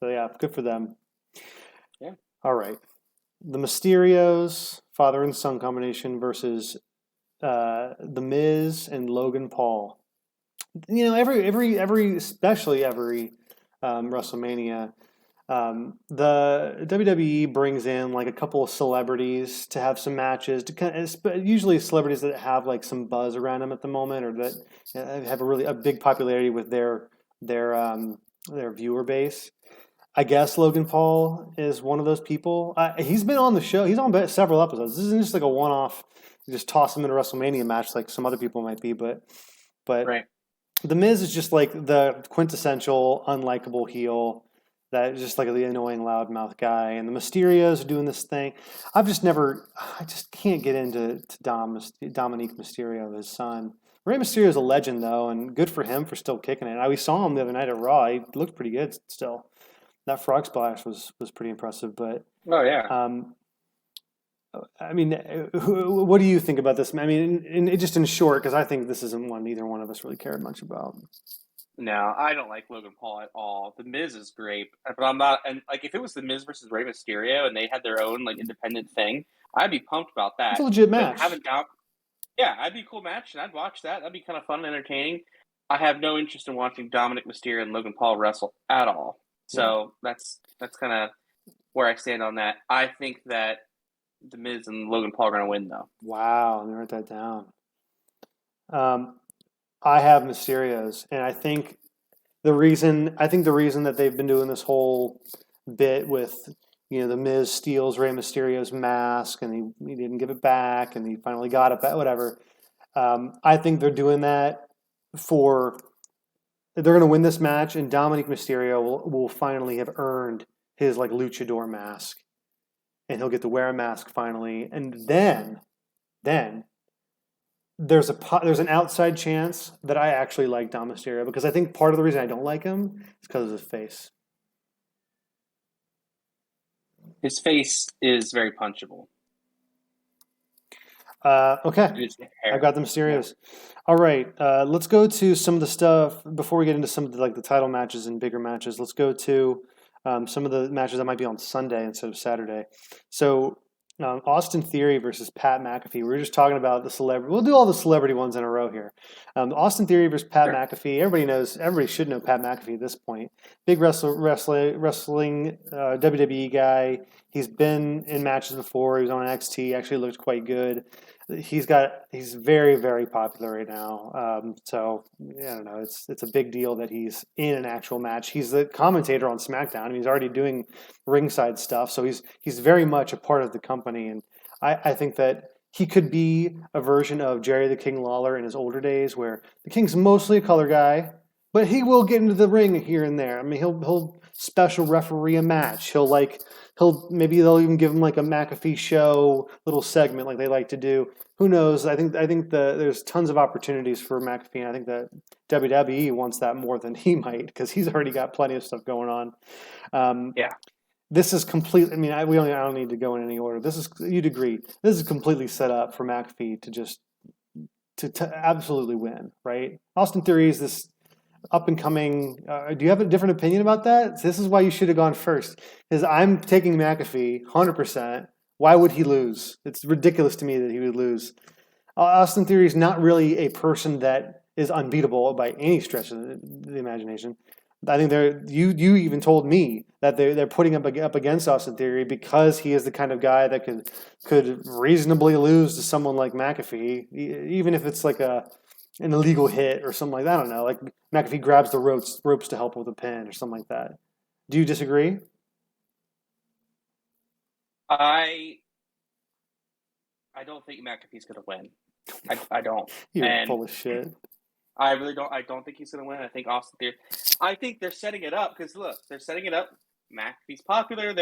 yeah, good for them. Yeah, All right, the Mysterios, father and son combination versus the Miz and Logan Paul. You know, especially every WrestleMania, the WWE brings in like a couple of celebrities to have some matches. To kind of, usually celebrities that have like some buzz around them at the moment, or that have a big popularity with their their viewer base. I guess Logan Paul is one of those people. He's been on the show. He's on several episodes. This isn't just like a one-off. You just toss him in a WrestleMania match like some other people might be, but right. the Miz is just like the quintessential unlikable heel that is just like the annoying loudmouth guy. And the Mysterios are doing this thing. I just can't get into Dominique Mysterio, his son. Rey Mysterio is a legend though, and good for him for still kicking it. We saw him the other night at Raw. He looked pretty good still. That frog splash was pretty impressive. But Oh yeah. um, I mean, what do you think about this? I mean, just in short, because I think this isn't one neither one of us really cared much about. No, I don't like Logan Paul at all. The Miz is great, but I'm not. And like, if it was the Miz versus Rey Mysterio and they had their own like independent thing, I'd be pumped about It's that. a legit But match. yeah, I'd be a cool match, and I'd watch that. That'd be kind of fun and entertaining. I have no interest in watching Dominic Mysterio and Logan Paul wrestle at all. Yeah. So that's kind of where I stand on that. I think that the Miz and Logan Paul are going to win, though. Wow. Let me write that down. Um, I have Mysterios, and I think the reason that they've been doing this whole bit with the Miz steals Rey Mysterio's mask and he didn't give it back and he finally got it back, whatever. I think they're doing that for they're going to win this match, and Dominic Mysterio will finally have earned his like luchador mask, and he'll get to wear a mask finally, and then there's an outside chance that I actually like Dom Mysterio because I think part of the reason I don't like him is because of his face. His face is very punchable. Okay, His I've hair. got the Yeah. Mysterios. All right, let's go to some of the stuff before we get into some of the title matches and bigger matches. Let's go to some of the matches that might be on Sunday instead of Saturday. So Austin Theory versus Pat McAfee. We were just talking about the celebrity. We'll do all the celebrity ones in a row here. Austin Theory versus Pat Sure. McAfee. Everybody should know Pat McAfee at this point. Big wrestling WWE guy. He's been in matches before. He was on NXT. Actually looked quite good. He's very, very popular right now. So I don't know. It's a big deal that he's in an actual match. He's the commentator on SmackDown. I mean, he's already doing ringside stuff. So he's very much a part of the company. And I think that he could be a version of Jerry the King Lawler in his older days, where the King's mostly a color guy, but he will get into the ring here and there. I mean, he'll special referee a match. Maybe they'll even give him like a McAfee show little segment like they like to do. Who knows? There's tons of opportunities for McAfee, and I think that WWE wants that more than he might because he's already got plenty of stuff going on. Um, Yeah. this is complete. I mean, I don't need to go in any order. You'd agree. This is completely set up for McAfee to just to absolutely win, right? Austin Theory is this up and coming. Do you have a different opinion about that? This is why you should have gone first. Because I'm taking McAfee 100%. Why would he lose? It's ridiculous to me that he would lose. Austin Theory is not really a person that is unbeatable by any stretch of the imagination. I think you even told me that they're putting him up against Austin Theory because he is the kind of guy that could reasonably lose to someone like McAfee, even if it's like an illegal hit or something like that. I don't know. Like McAfee grabs the ropes to help with a pin or something like that. Do you disagree? I I don't think McAfee's going to win. I don't, You're and full of shit. I really don't. I don't think he's going to win. I think Austin Theory. I think they're setting it up because look, they're setting it up. McAfee's popular.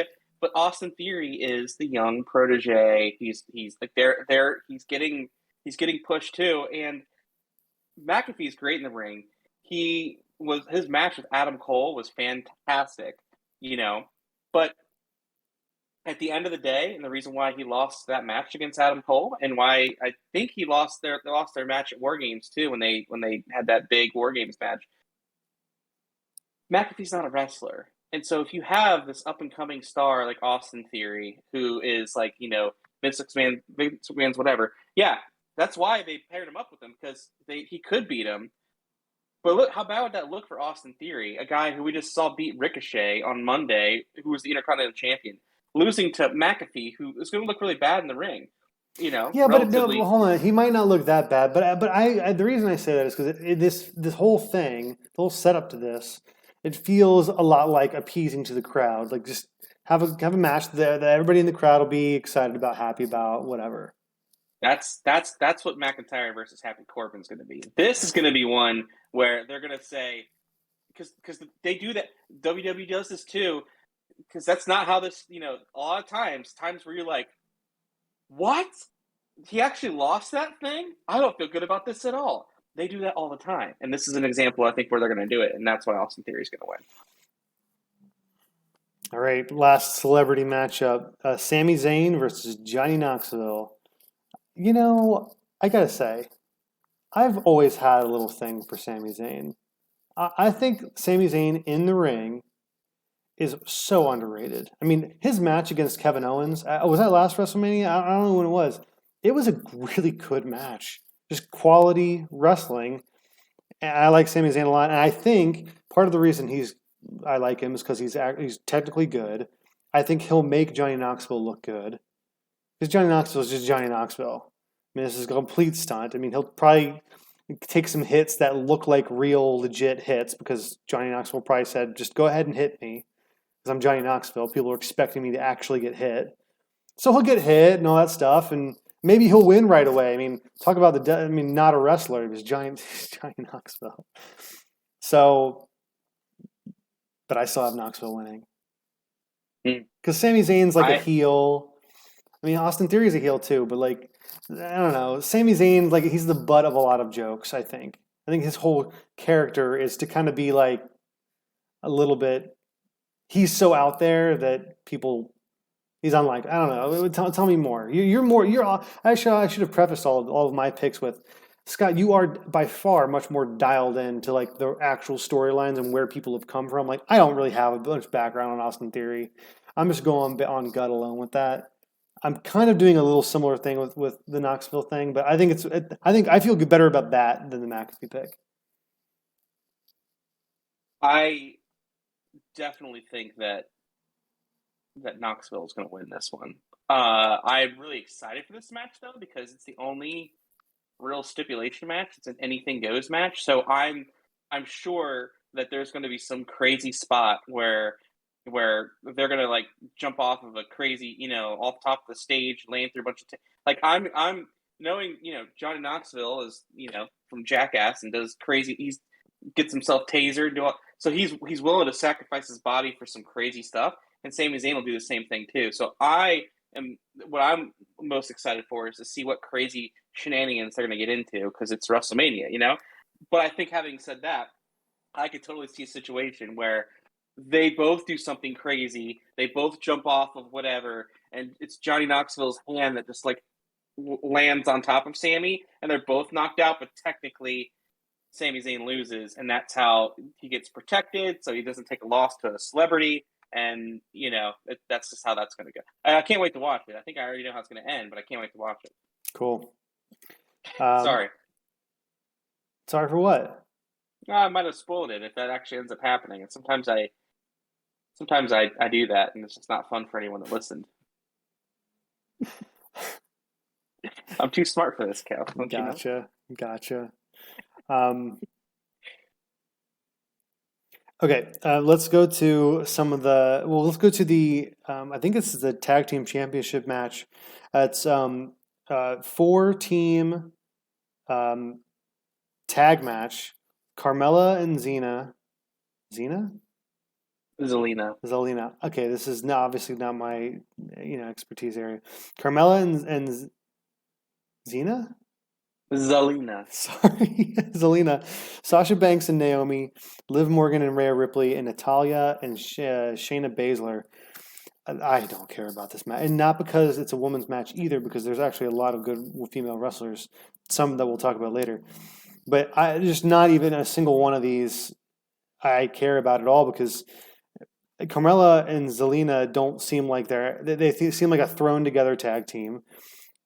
But Austin Theory is the young protege. He's like he's getting pushed too. And McAfee's great in the ring. He was his match with Adam Cole was fantastic, you know. But at the end of the day, and the reason why he lost that match against Adam Cole, and why I think they lost their match at War Games too when they had that big War Games match. McAfee's not a wrestler, and so if you have this up and coming star like Austin Theory, who is like Vince McMahon's whatever, yeah, that's why they paired him up with him because he could beat him. But look, how bad would that look for Austin Theory, a guy who we just saw beat Ricochet on Monday, who was the Intercontinental Champion, losing to McAfee, who is going to look really bad in the ring, Yeah, but no, relatively. hold on. He might not look that bad, but I the reason I say that is because this whole thing, the whole setup to this, it feels a lot like appeasing to the crowd. Like just have a match there that everybody in the crowd will be excited about, happy about, whatever. That's what McIntyre versus Happy Corbin's going to be. This is going to be one where they're going to say because they do that. WWE does this too because that's not how this. A lot of times where you're like, what? He actually lost that thing? I don't feel good about this at all. They do that all the time, and this is an example I think where they're going to do it, and that's why Austin Theory is going to win. All right, last celebrity matchup: Sami Zayn versus Johnny Knoxville. I gotta say, I've always had a little thing for Sami Zayn. I think Sami Zayn in the ring is so underrated. I mean, his match against Kevin Owens, was that last WrestleMania? I don't know when it was. It was a really good match. Just quality wrestling. And I like Sami Zayn a lot. And I think part of the reason I like him is because he's technically good. I think he'll make Johnny Knoxville look good. Because Johnny Knoxville is just Johnny Knoxville. I mean, this is a complete stunt. I mean, he'll probably take some hits that look like real, legit hits because Johnny Knoxville probably said, just go ahead and hit me because I'm Johnny Knoxville. People are expecting me to actually get hit. So he'll get hit and all that stuff, and maybe he'll win right away. I mean, talk about not a wrestler. He was Johnny Knoxville. So, but I still have Knoxville winning. Because Sami Zayn's like a I heel. I mean, Austin Theory's a heel too, but like, I don't know. Sami Zayn, like, he's the butt of a lot of jokes, I think. I think his whole character is to kind of be like a little bit, he's so out there that people he's unlike. I don't know. Tell me more. You're more. I should have prefaced all of my picks with Scott. You are by far much more dialed in to like the actual storylines and where people have come from. Like I don't really have a bunch of background on Austin Theory. I'm just going on gut alone with that. I'm kind of doing a little similar thing with the Knoxville thing, but I think I feel better about that than the McAfee pick. I definitely think that Knoxville is going to win this one. I'm really excited for this match though because it's the only real stipulation match. It's an anything goes match. So I'm sure that there's going to be some crazy spot where they're going to like jump off of a crazy, off top of the stage, land through a bunch of like I'm knowing, Johnny Knoxville is, from Jackass and does crazy he's gets himself tasered so he's willing to sacrifice his body for some crazy stuff and Sami Zayn will do the same thing too. So I am what I'm most excited for is to see what crazy shenanigans they're going to get into because it's WrestleMania. But I think having said that, I could totally see a situation where they both do something crazy. They both jump off of whatever, and it's Johnny Knoxville's hand that just like lands on top of Sammy, and they're both knocked out. But technically, Sami Zayn loses, and that's how he gets protected, so he doesn't take a loss to a celebrity. And that's just how that's going to go. I can't wait to watch it. I think I already know how it's going to end, but I can't wait to watch it. Cool. Um, Sorry, sorry for what? I might have spoiled it if that actually ends up happening. And sometimes I do that, and it's just not fun for anyone that listened. I'm too smart for this, Cal. Don't you know? Gotcha. Um, okay, let's go to let's go to the, I think this is the tag team championship match. It's four team um, tag match. Carmella and Xena. Xena? Zelina. Zelina. Okay, this is not obviously not my expertise area. Carmella and Xena? Zelina. Sorry, Zelina. Sasha Banks and Naomi, Liv Morgan and Rhea Ripley, and Natalia and Shayna Baszler. I don't care about this match, and not because it's a women's match either, because there's actually a lot of good female wrestlers, some that we'll talk about later. But I just not even a single one of these I care about at all because Carmella and Zelina don't seem like they seem like a thrown together tag team.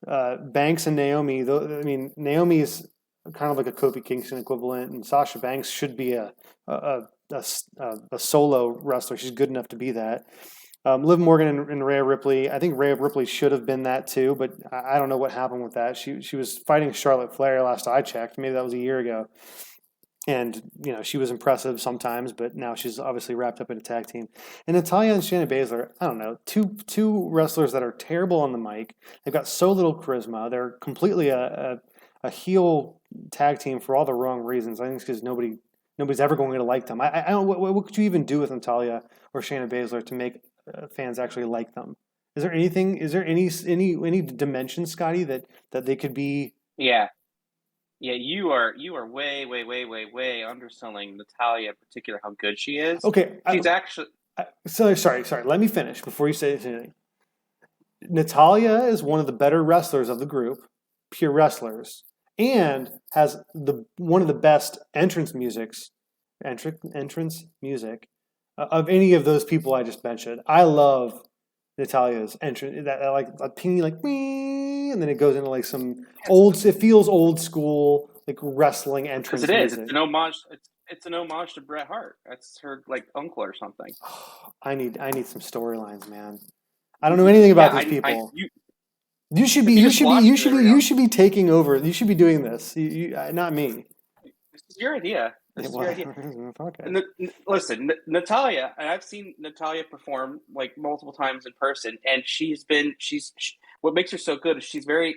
Banks and Naomi, though, I mean, Naomi is kind of like a Kofi Kingston equivalent, and Sasha Banks should be a, a, a solo wrestler. She's good enough to be that. Liv Morgan and Rhea Ripley. I think Rhea Ripley should have been that too, but I don't know what happened with that. She was fighting Charlotte Flair last I checked. Maybe that was a year ago. And she was impressive sometimes, but now she's obviously wrapped up in a tag team. And Natalia and Shayna Baszler, I don't know, two wrestlers that are terrible on the mic. They've got so little charisma. They're completely a heel tag team for all the wrong reasons. I think it's because nobody's ever going to like them. I don't. What could you even do with Natalia or Shayna Baszler to make fans actually like them? Is there anything? Is there any dimension, Scotty, that they could be? Yeah. Yeah, you are way, way, way, way, way underselling Natalia in particular how good she is. Okay, She's actually sorry. Let me finish before you say anything. Natalia is one of the better wrestlers of the group, pure wrestlers, and has the one of the best entrance music of any of those people I just mentioned. I love Natalia's entrance, that like a pingy like wee, and then it goes into like some old. It feels old school like wrestling because entrance it is. It's music. an homage. It's an homage to Bret Hart. That's her like uncle or something. I need some storylines, man. I don't know anything about Yeah, these I people. you You should be if you you just should be watch you the should be you should be taking over. You should be doing this. Not me. this is your idea. Yeah, This is well, your idea. okay. Listen, Natalia, and I've seen Natalia perform like multiple times in person, and what makes her so good is she's very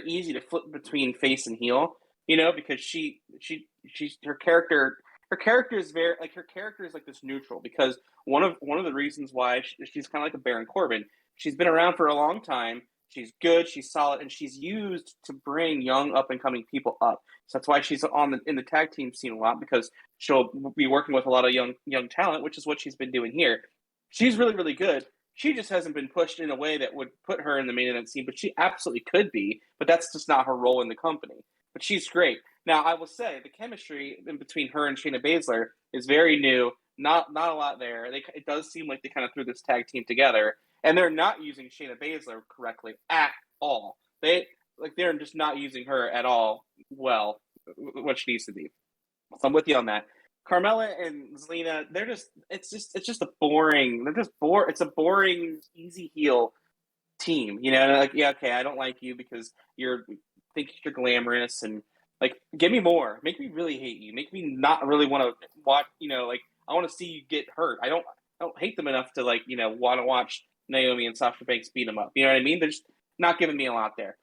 easy to flip between face and heel, because she's her character is very like her character is like this neutral because one of the reasons why she's kind of like a Baron Corbin. She's been around for a long time. She's good. She's solid, and she's used to bring young up and coming people up. So that's why she's in the tag team scene a lot because she'll be working with a lot of young talent, which is what she's been doing here. She's really really good. She just hasn't been pushed in a way that would put her in the main event scene, but she absolutely could be. But that's just not her role in the company. But she's great. Now, I will say the chemistry in between her and Shayna Baszler is very new. Not a lot there. It does seem like they kind of threw this tag team together, and they're not using Shayna Baszler correctly at all. They're just not using her at all well, what she needs to be. So I'm with you on that. Carmella and Zelina, it's just a boring. They're just bore. It's a boring, easy heel team. Like yeah, okay, I don't like you because you're think you're glamorous and like give me more. Make me really hate you. Make me not really want to watch. Like I want to see you get hurt. I don't hate them enough to like want to watch Naomi and Sasha Banks beat them up. You know what I mean? They're just not giving me a lot there.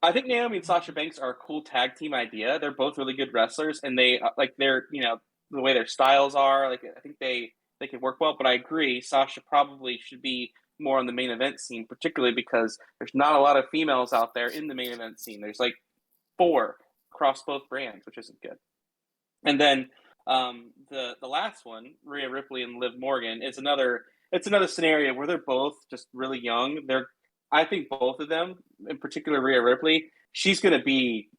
I think Naomi and Sasha Banks are a cool tag team idea. They're both really good wrestlers, and they like they're the way their styles are. Like I think they could work well. But I agree, Sasha probably should be more on the main event scene, particularly because there's not a lot of females out there in the main event scene. There's like four across both brands, which isn't good. And then the last one, Rhea Ripley and Liv Morgan, is another. It's another scenario where they're both just really young. I think both of them, in particular Rhea Ripley, she's going to be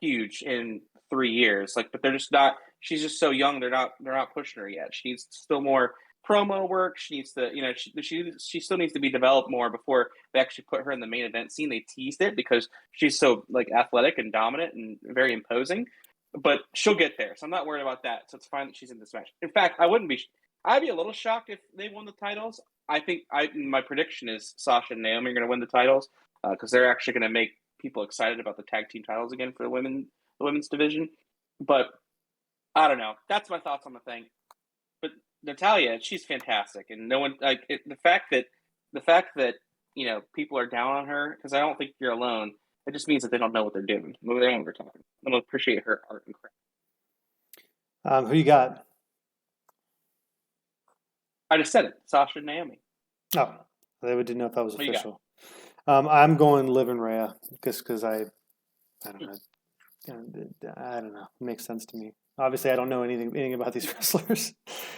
huge in 3 years. Like, but they're just not. She's just so young. They're not pushing her yet. She needs still more promo work. She needs to, she still needs to be developed more before they actually put her in the main event scene. They teased it because she's so like athletic and dominant and very imposing. But she'll get there, so I'm not worried about that. So it's fine that she's in this match. In fact, I wouldn't be. I'd be a little shocked if they won the titles. I think my prediction is Sasha and Naomi are going to win the titles because they're actually going to make people excited about the tag team titles again for the women's division. But I don't know. That's my thoughts on the thing. But Natalia, she's fantastic, and no one like the fact that people are down on her because I don't think you're alone. It just means that they don't know what they're doing. They don't know what they're talking. I don't appreciate her art and craft. Who you got? I just said it. Sasha and Naomi. Oh, they didn't know if that was What you got? official. I'm going Liv and Rhea just because I don't know. I don't know. It makes sense to me. Obviously, I don't know anything about these wrestlers.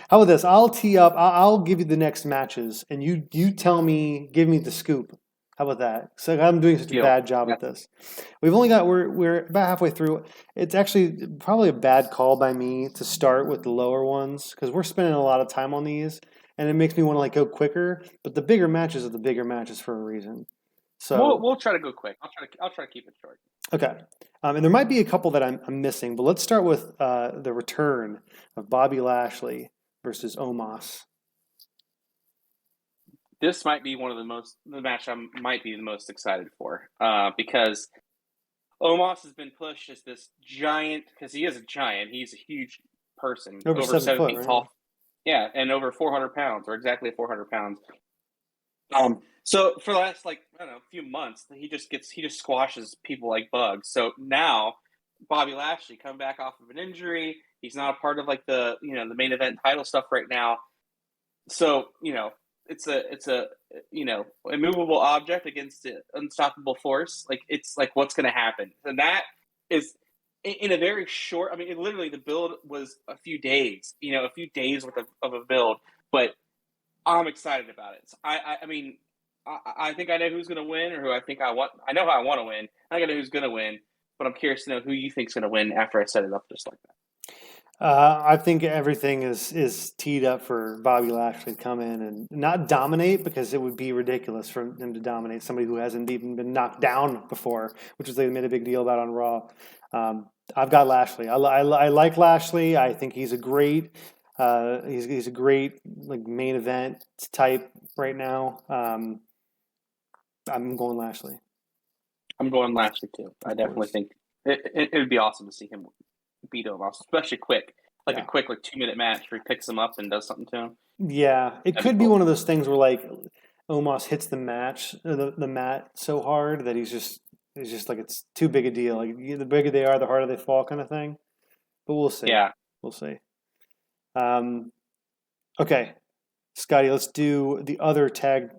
How about this? I'll tee up. I'll give you the next matches, and you tell me, give me the scoop. How about that? So I'm doing such a Deal. bad job at That's this. We're about halfway through. It's actually probably a bad call by me to start with the lower ones because we're spending a lot of time on these, and it makes me want to like go quicker. But the bigger matches are the bigger matches for a reason. So we'll try to go quick. I'll try to keep it short. okay. And there might be a couple that I'm missing, but let's start with the return of Bobby Lashley versus Omos. This might be one of the match I might be the most excited for because Omos has been pushed as this giant because he is a giant. He's a huge person, Over over 7 foot, 7 feet right? tall. Yeah, and over 400 pounds, or exactly 400 pounds. So for the last like I don't know, few months, he just squashes people like bugs. So now Bobby Lashley come back off of an injury. He's not a part of like the main event title stuff right now. So it's a immovable object against an unstoppable force. Like it's like what's going to happen, and that is in a very short. I mean, literally the build was a few days. A few days worth of a build, but I'm excited about it. So I mean, I think I know who's going to win, or who I think I want. I know how I want to win. I think I know who's going to win, but I'm curious to know who you think's going to win after I set it up just like that. I think everything is teed up for Bobby Lashley to come in and not dominate because it would be ridiculous for him to dominate somebody who hasn't even been knocked down before, which is they made a big deal about on Raw. I've got Lashley. I like Lashley. I think he's a great he's a great like main event type right now. I'm going Lashley, I'm going Lashley too. I of definitely course. think it would be awesome to see him beat Omos, especially quick, like a Yeah. quick like 2 minute match where he picks him up and does something to him. Yeah, it That'd be could be cool. one of those things where like Omos hits the mat so hard that he's just like it's too big a deal. Like the bigger they are, the harder they fall, kind of thing. But we'll see. Yeah, We'll see. Um, okay, Scotty, let's do the other tag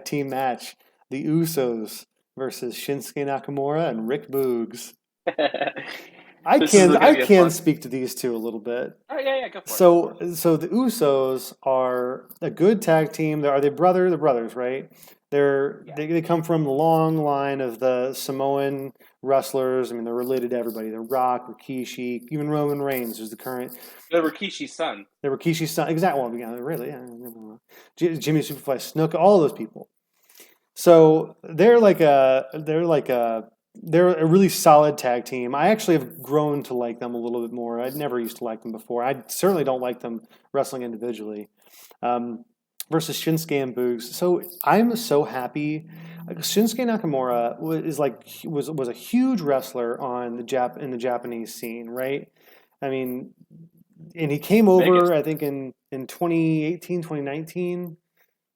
team match: the Usos versus Shinsuke Nakamura and Rick Boogs. this is going to I be a can fun. speak to these two a little bit. Oh yeah, go for it. Go for So the Usos are a good tag team. Are they brother? They're brothers, right? it. They come from the long line of the Samoan wrestlers. I mean, they're related to everybody. They're Rock, Rikishi, even Roman Reigns, who's the current. The Rikishi's son. They're Rikishi's son. Exact one. Yeah, really. Yeah. Jimmy Superfly Snuka, all those people. So they're a really solid tag team. I actually have grown to like them a little bit more. I never used to like them before. I certainly don't like them wrestling individually. Um, versus Shinsuke and Boogs. So I'm so happy. Shinsuke Nakamura was a huge wrestler on in the Japanese scene, right? I mean, and he came over Biggest. I think in 2018, 2019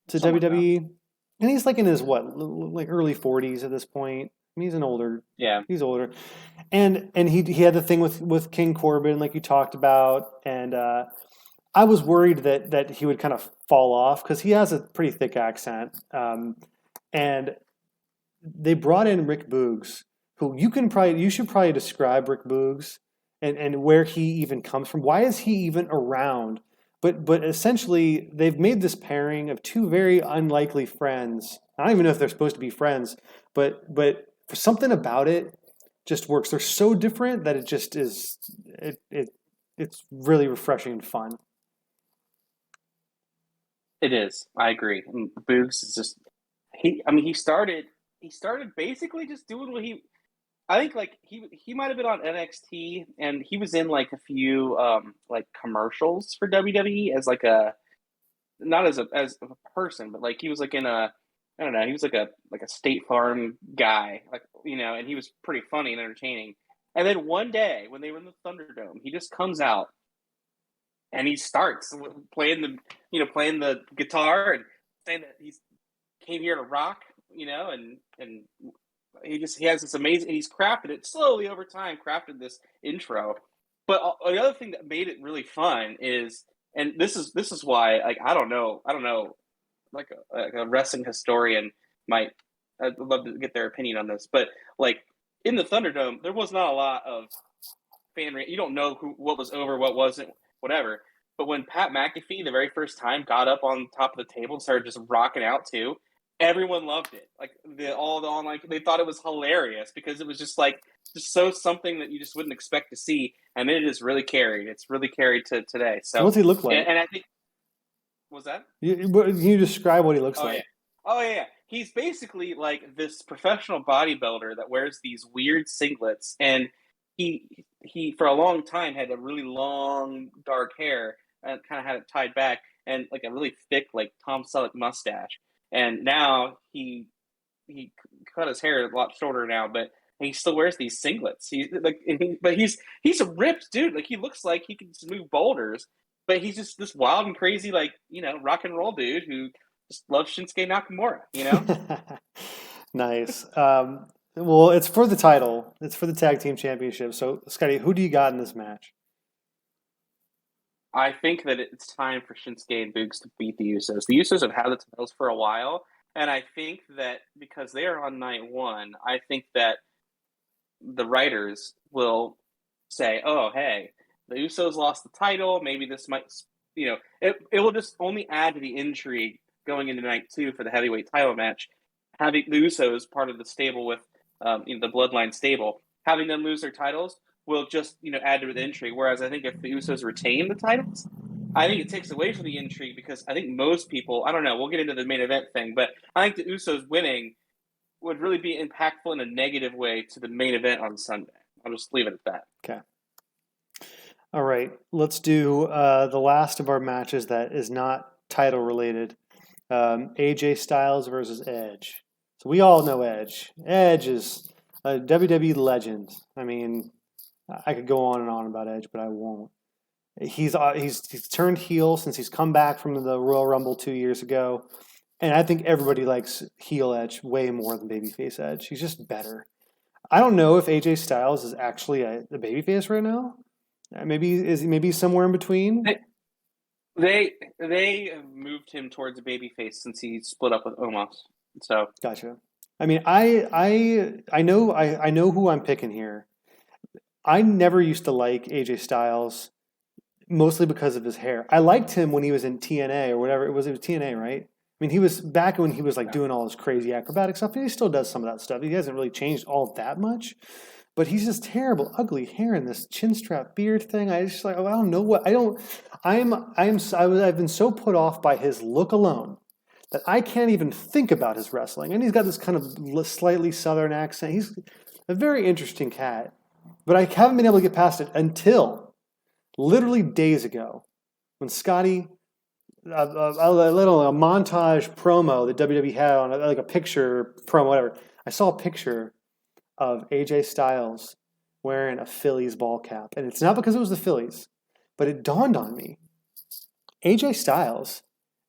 to Something like that. WWE, and he's like in his like early 40s at this point. I mean, Yeah. he's older, and he had the thing with King Corbin, like you talked about, and I was worried that he would kind of fall off because he has a pretty thick accent, and they brought in Rick Boogs, who you should probably describe Rick Boogs and where he even comes from. Why is he even around? But essentially, they've made this pairing of two very unlikely friends. I don't even know if they're supposed to be friends, but for something about it just works. They're so different that it just is it's really refreshing and fun. It is. I agree. And Boogs is just he. I mean, he started basically just doing what he. I think like he might have been on NXT and he was in like a few like commercials for WWE as like a not as a person, but like he was like in a I don't know, he was like a State Farm guy, like and he was pretty funny and entertaining. And then one day when they were in the Thunderdome, he just comes out and he starts playing playing the guitar and saying that he's came here to rock, and he has this amazing and he's crafted it slowly over time, crafted this intro. But the other thing that made it really fun is and this is why, like, I don't know, like a wrestling historian might, I'd love to get their opinion on this, but like in the Thunderdome, there was not a lot of you don't know what was over, what wasn't, whatever. But when Pat McAfee the very first time got up on top of the table and started just rocking out too, everyone loved it. Like all the online, they thought it was hilarious because it was just so something that you just wouldn't expect to see, and it is really carried. It's really carried to today. So So, what's he look like? and I think was that. Can you describe what he looks Oh yeah. like? Oh yeah. He's basically like this professional bodybuilder that wears these weird singlets, and he for a long time had a really long dark hair and kind of had it tied back and like a really thick like Tom Selleck mustache. And now he cut his hair a lot shorter now, but he still wears these singlets. But he's a ripped dude. Like he looks like he can just move boulders, but he's just this wild and crazy, like rock and roll dude who just loves Shinsuke Nakamura. Nice. Well, it's for the title. It's for the tag team championship. So, Scotty, who do you got in this match? I think that it's time for Shinsuke and Boogs to beat the Usos. The Usos have had the titles for a while, and I think that because they are on night one, I think that the writers will say, "Oh, hey, the Usos lost the title. Maybe this might, it will just only add to the intrigue going into night two for the heavyweight title match. Having the Usos part of the stable with, the Bloodline stable, having them lose their titles will just add to the intrigue. Whereas I think if the Usos retain the titles, I think it takes away from the intrigue because I think most people, I don't know, we'll get into the main event thing, but I think the Usos winning would really be impactful in a negative way to the main event on Sunday. I'll just leave it at that. Okay. All right. Let's do the last of our matches that is not title related. AJ Styles versus Edge. So we all know Edge. Edge is a WWE legend. I mean, I could go on and on about Edge, but I won't. He's turned heel since he's come back from the Royal Rumble 2 years ago, and I think everybody likes heel Edge way more than babyface Edge. He's just better. I don't know if AJ Styles is actually a babyface right now. Maybe somewhere in between. They have moved him towards a babyface since he split up with Omos. So Gotcha. I mean, I know who I'm picking here. I never used to like AJ Styles mostly because of his hair. I liked him when he was in TNA or whatever it was. It was TNA, right? I mean, he was back when he was like yeah. doing all his crazy acrobatic stuff. And he still does some of that stuff. He hasn't really changed all that much, but he's just terrible, ugly hair and this chin strap beard thing. I just like, oh, I don't know what I don't. I've been so put off by his look alone that I can't even think about his wrestling. And he's got this kind of slightly southern accent. He's a very interesting cat, but I haven't been able to get past it until literally days ago when Scotty, a montage promo that WWE had on like a picture promo, whatever. I saw a picture of AJ Styles wearing a Phillies ball cap, and it's not because it was the Phillies, but it dawned on me: AJ Styles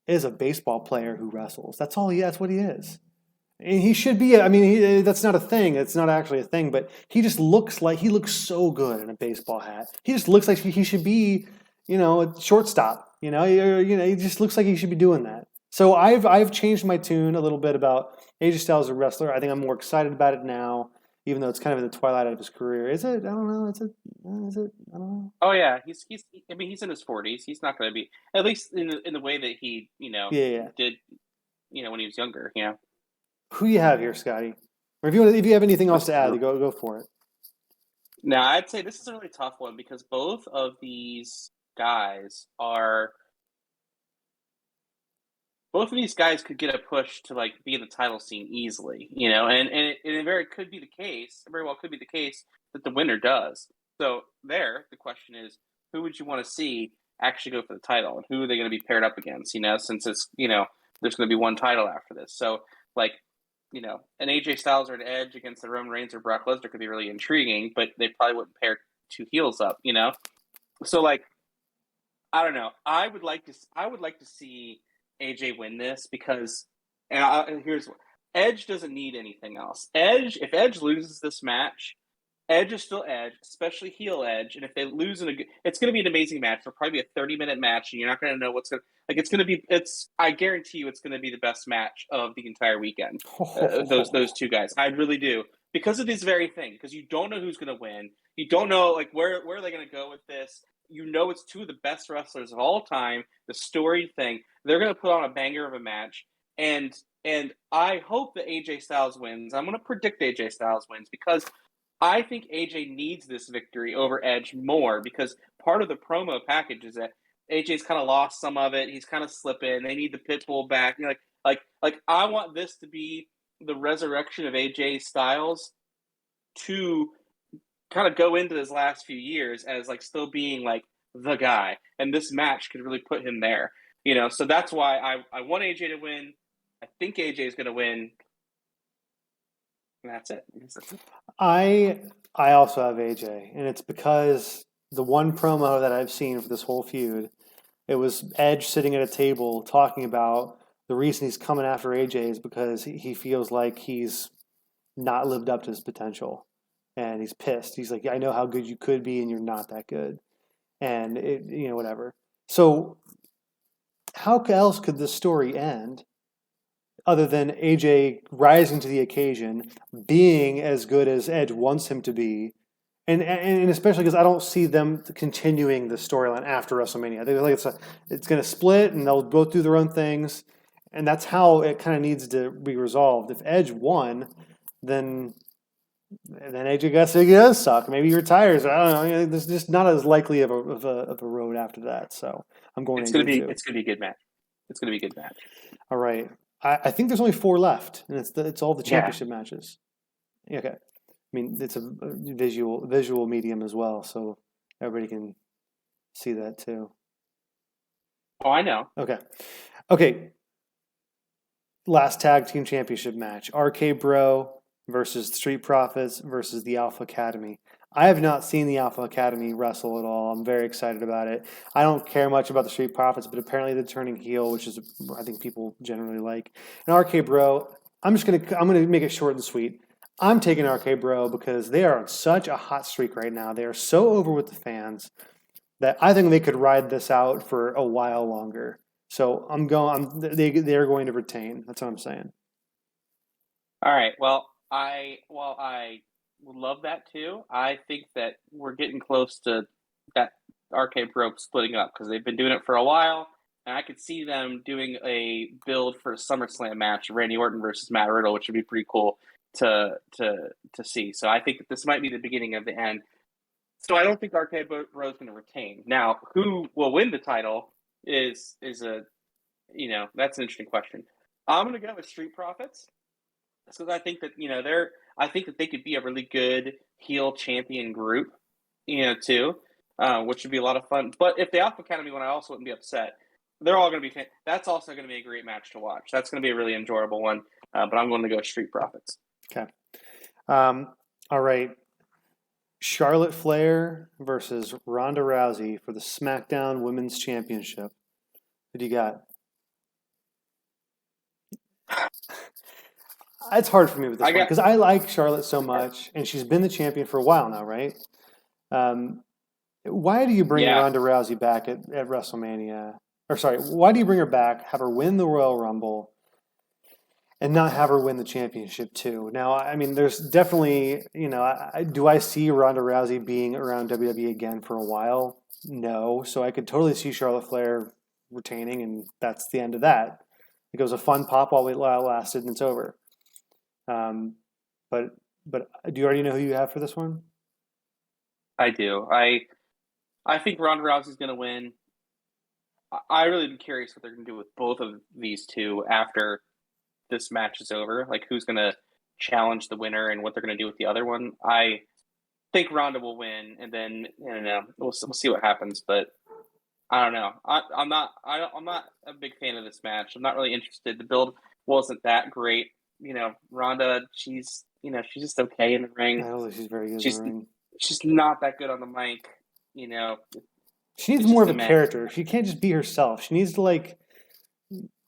is a baseball player who wrestles. That's all he. That's what he is. And he should be. I mean, that's not a thing. It's not actually a thing. But he just looks like he looks so good in a baseball hat. He just looks like he should be, a shortstop. He just looks like he should be doing that. So I've changed my tune a little bit about AJ Styles as a wrestler. I think I'm more excited about it now, even though it's kind of in the twilight of his career. Is it? I don't know. Is it? I don't know. Oh yeah, he's. I mean, he's in his 40s. He's not going to be, at least in the way that he Yeah, yeah. did when he was younger. Who you have here, Scotty? Or if you have anything else to add, go for it. Now I'd say this is a really tough one because both of these guys are both of these guys could get a push to like be in the title scene easily, and it very well could be the case that the winner does. So the question is, who would you want to see actually go for the title, and who are they going to be paired up against? Since it's there's going to be one title after this, so like an AJ Styles or an Edge against the Roman Reigns or Brock Lesnar could be really intriguing, but they probably wouldn't pair two heels up, So like I don't know. I would like to see AJ win this because, and here's what Edge doesn't need anything else. If Edge loses this match, Edge is still Edge, especially heel Edge. And if they lose it's going to be an amazing match. It'll probably be a 30-minute match, and you're not going to know what's going to like. It's going to be. It's. I guarantee you, it's going to be the best match of the entire weekend. Those two guys, I really do, because of this very thing. Because you don't know who's going to win. You don't know like where are they going to go with this. You know, it's two of the best wrestlers of all time. The story thing. They're going to put on a banger of a match, and I hope that AJ Styles wins. I'm going to predict AJ Styles wins because I think AJ needs this victory over Edge more because part of the promo package is that AJ's kind of lost some of it. He's kind of slipping. They need the pit bull back. You know, like I want this to be the resurrection of AJ Styles to kind of go into his last few years as like still being like the guy, and this match could really put him there. You know, so that's why I want AJ to win. I think AJ is going to win. And that's it. I also have AJ, and it's because the one promo that I've seen for this whole feud, it was Edge sitting at a table talking about the reason he's coming after AJ is because he feels like he's not lived up to his potential, and he's pissed. He's like, I know how good you could be, and you're not that good, and whatever. So how else could this story end other than AJ rising to the occasion, being as good as Edge wants him to be, and especially because I don't see them continuing the storyline after WrestleMania. I think like it's going to split, and they'll both do their own things, and that's how it kind of needs to be resolved. If Edge won, then AJ does suck. Maybe he retires. I don't know. There's just not as likely of a road after that. So I'm going It's AJ gonna be too. it's gonna be a good match. It's gonna be a good match. All right. I think there's only 4 left, and it's all the Yeah. championship matches. Okay. I mean, it's a visual medium as well, so everybody can see that too. Oh, I know. Okay. Last tag team championship match: RK Bro versus Street Profits versus the Alpha Academy. I have not seen the Alpha Academy wrestle at all. I'm very excited about it. I don't care much about the Street Profits, but apparently they're turning heel, which is I think people generally like. And RK Bro, I'm gonna make it short and sweet. I'm taking RK Bro because they are on such a hot streak right now. They are so over with the fans that I think they could ride this out for a while longer. So they're going to retain. That's what I'm saying. All right. Well, I would love that too. I think that we're getting close to that arcade rope splitting up because they've been doing it for a while, and I could see them doing a build for a SummerSlam match, Randy Orton versus Matt Riddle, which would be pretty cool to see. So I think that this might be the beginning of the end. So I don't think Arcade Bro is going to retain. Now, who will win the title is a that's an interesting question. I'm going to go with Street Profits because I think that I think that they could be a really good heel champion group, too, which would be a lot of fun. But if the Alpha Academy won, I also wouldn't be upset. They're all going to be. That's also going to be a great match to watch. That's going to be a really enjoyable one. But I'm going to go Street Profits. Okay. All right. Charlotte Flair versus Ronda Rousey for the SmackDown Women's Championship. What do you got? It's hard for me with this one because I like Charlotte so much, and she's been the champion for a while now, right? Why do you bring Ronda Rousey back at WrestleMania? Or sorry, why do you bring her back, have her win the Royal Rumble, and not have her win the championship too? Now, I mean, there's definitely, do I see Ronda Rousey being around WWE again for a while? No. So I could totally see Charlotte Flair retaining, and that's the end of that. It was a fun pop while it lasted, and it's over. But do you already know who you have for this one? I do. I think Ronda Rousey's going to win. I really am curious what they're going to do with both of these two after this match is over. Like, who's going to challenge the winner and what they're going to do with the other one. I think Ronda will win, and then I don't know. We'll see what happens, but I don't know. I'm not a big fan of this match. I'm not really interested. The build wasn't that great. Ronda, she's just okay in the ring. I don't think she's very good in the ring. She's not that good on the mic. She needs more of a character. She can't just be herself. She needs to I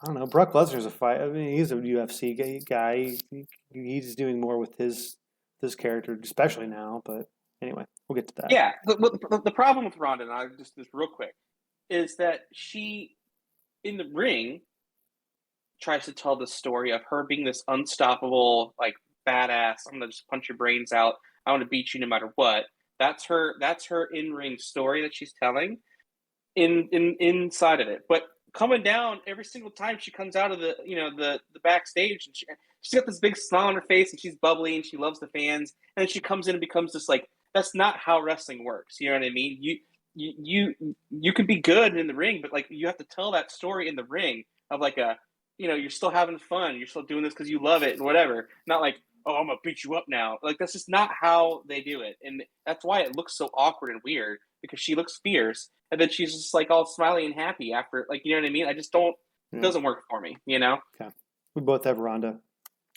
don't know. Brock Lesnar's a fight. I mean, he's a UFC guy. He's doing more with his this character, especially now. But anyway, we'll get to that. Yeah, the problem with Ronda, and I just real quick, is that she in the ring tries to tell the story of her being this unstoppable, like badass. I'm gonna just punch your brains out. I want to beat you no matter what. That's her. That's her in ring story that she's telling in inside of it. But coming down every single time she comes out of the backstage, and she's got this big smile on her face, and she's bubbly, and she loves the fans, and then she comes in and becomes just like that's not how wrestling works. You know what I mean? You can be good in the ring, but like you have to tell that story in the ring of like a you're still having fun, you're still doing this because you love it and whatever. Not like, oh, I'm gonna beat you up now. Like that's just not how they do it, and that's why it looks so awkward and weird because she looks fierce, and then she's just like all smiley and happy after, like, you know what I mean? I just don't. It Yeah. doesn't work for me, you know. Okay. We both have Ronda.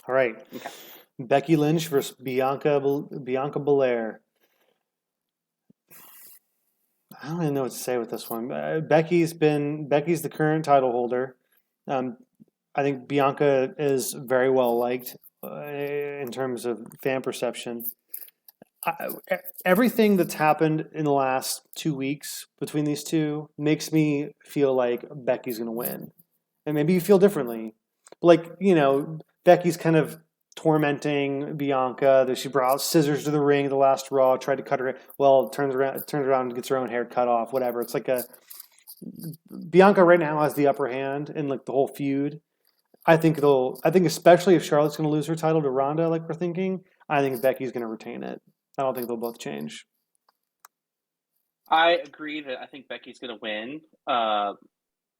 All right. Okay. Becky Lynch versus Bianca Belair. I don't even know what to say with this one. Becky's the current title holder. I think Bianca is very well liked in terms of fan perception. Everything that's happened in the last 2 weeks between these two makes me feel like Becky's going to win. And maybe you feel differently. Like, Becky's kind of tormenting Bianca. That she brought scissors to the ring the last Raw, tried to cut her. Well, turns around and gets her own hair cut off. Whatever. It's like Bianca right now has the upper hand in like the whole feud. I think especially if Charlotte's going to lose her title to Ronda, like we're thinking, I think Becky's going to retain it. I don't think they'll both change. I agree that I think Becky's going to win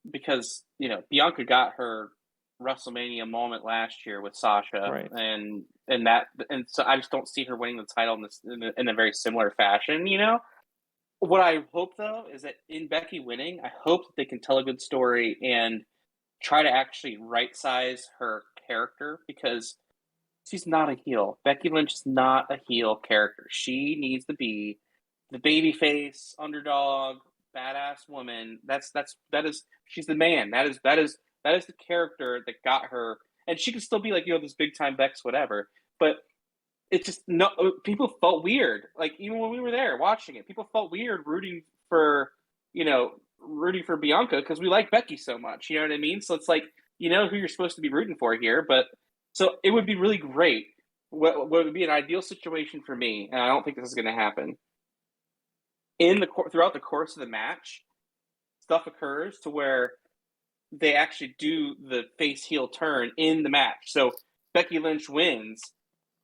because Bianca got her WrestleMania moment last year with Sasha, Right. and so I just don't see her winning the title in a very similar fashion. What I hope though is that in Becky winning, I hope that they can tell a good story and try to actually right size her character because she's not a heel. Becky Lynch is not a heel character. She needs to be the baby face, underdog, badass woman. That is she's the man. That is the character that got her, and she can still be like this big time Bex whatever. But it just no people felt weird. Like even when we were there watching it, people felt weird you know rooting for Bianca because we like Becky so much. You know what I mean? So it's like who you're supposed to be rooting for here, but so it would be really great. What would be an ideal situation for me, and I don't think this is going to happen. Throughout the course of the match, stuff occurs to where they actually do the face heel turn in the match. So Becky Lynch wins,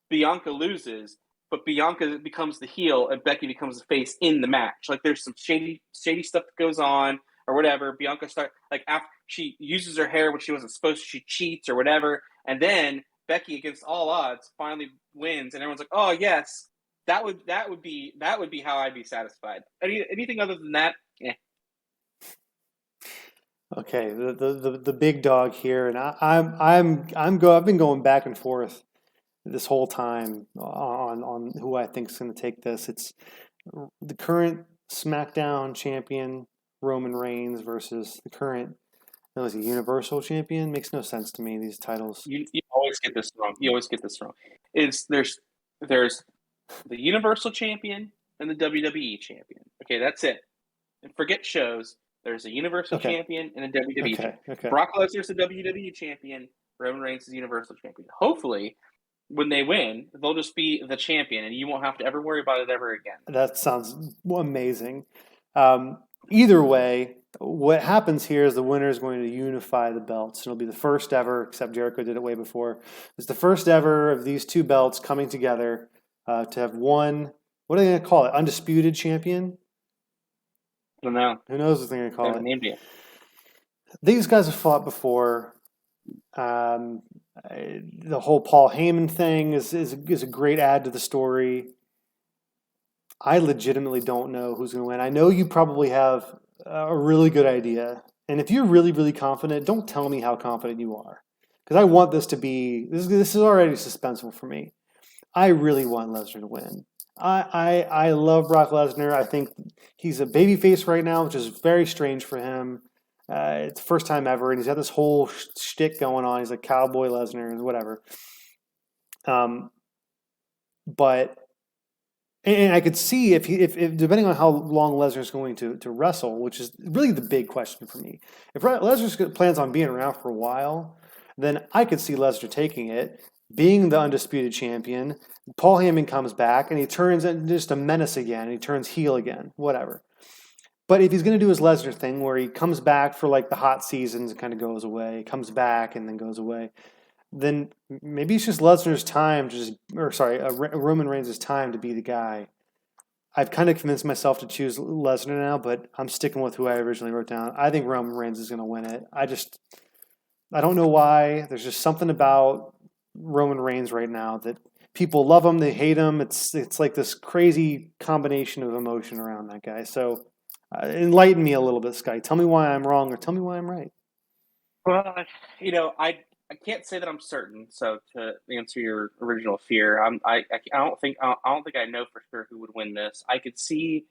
Bianca loses, but Bianca becomes the heel and Becky becomes the face in the match. Like there's some shady stuff that goes on or whatever. Bianca after she uses her hair when she wasn't supposed to, she cheats or whatever, and then Becky, against all odds, finally wins, and everyone's like, "Oh yes, that would be how I'd be satisfied." Anything other than that, yeah. Okay, the big dog here, and I've been going back and forth this whole time on who I think is going to take this. It's the current SmackDown champion Roman Reigns versus the current Universal champion. Makes no sense to me, these titles. You always get this wrong. You always get this wrong. There's the Universal Champion and the WWE Champion. Okay, that's it. And forget shows. There's a Universal Champion and a WWE Champion. Okay. Brock Lesnar's the WWE Champion. Roman Reigns is the Universal Champion. Hopefully, when they win, they'll just be the champion, and you won't have to ever worry about it ever again. That sounds amazing. Either way, what happens here is the winner is going to unify the belts. It'll be the first ever, except Jericho did it way before. It's the first ever of these two belts coming together to have one. What are they going to call it? Undisputed champion? I don't know. Who knows what they're going to call it? Named it. These guys have fought before. The whole Paul Heyman thing is a great add to the story. I legitimately don't know who's going to win. I know you probably have a really good idea. And if you're really, really confident, don't tell me how confident you are. Because I want this to be, this is already suspenseful for me. I really want Lesnar to win. I love Brock Lesnar. I think he's a babyface right now, which is very strange for him. It's the first time ever, and he's got this whole shtick going on. He's like Cowboy Lesnar and whatever. but and I could see if depending on how long Lesnar's going to wrestle, which is really the big question for me. If Lesnar plans on being around for a while, then I could see Lesnar taking it, being the undisputed champion. Paul Heyman comes back and he turns into just a menace again. And he turns heel again, whatever. But if he's going to do his Lesnar thing where he comes back for like the hot seasons and kind of goes away, comes back and then goes away, then maybe it's just Lesnar's time to just, or sorry, Roman Reigns' time to be the guy. I've kind of convinced myself to choose Lesnar now, but I'm sticking with who I originally wrote down. I think Roman Reigns is going to win it. I don't know why. There's just something about Roman Reigns right now that people love him, they hate him. It's like this crazy combination of emotion around that guy. So enlighten me a little bit, Sky. Tell me why I'm wrong, or tell me why I'm right. Well, I can't say that I'm certain. So to answer your original fear, I don't think I know for sure who would win this. I could see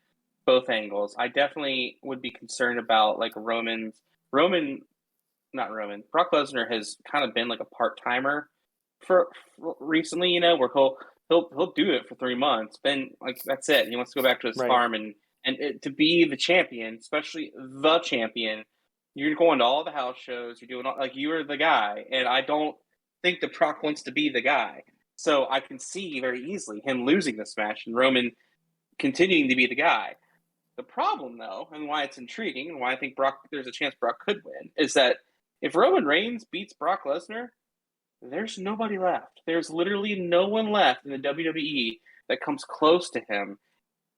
both angles. I definitely would be concerned about like Roman, not Roman. Brock Lesnar has kind of been like a part timer for recently. Where he'll do it for 3 months. Then like that's it. He wants to go back to his Right. farm to be the champion, especially the champion. You're going to all the house shows. You're doing like you're the guy, and I don't think that Brock wants to be the guy. So I can see very easily him losing this match and Roman continuing to be the guy. The problem, though, and why it's intriguing, and why I think there's a chance Brock could win, is that if Roman Reigns beats Brock Lesnar, there's nobody left. There's literally no one left in the WWE that comes close to him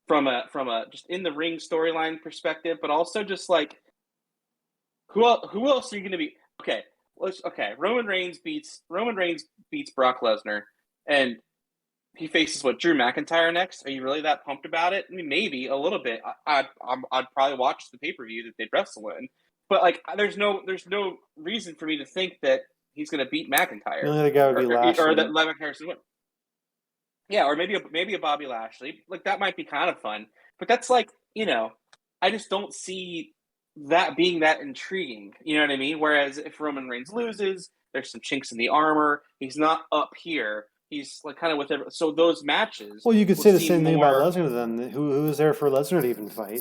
from a just in the ring storyline perspective, but also just like who else are you going to be? Okay. Roman Reigns beats Brock Lesnar, and he faces what, Drew McIntyre next. Are you really that pumped about it? I mean, maybe a little bit. I'd probably watch the pay per view that they'd wrestle in, but like there's no reason for me to think that he's going to beat The McIntyre only other guy would be or that Lashley. McIntyre's going to win. Yeah, or maybe a Bobby Lashley. Like that might be kind of fun, but that's like I just don't see that being that intriguing. You know what I mean? Whereas if Roman Reigns loses, there's some chinks in the armor. He's not up here. He's like kind of with it. So those matches Well, you could will say the seem same thing about more. Lesnar then. Who was there for Lesnar to even fight?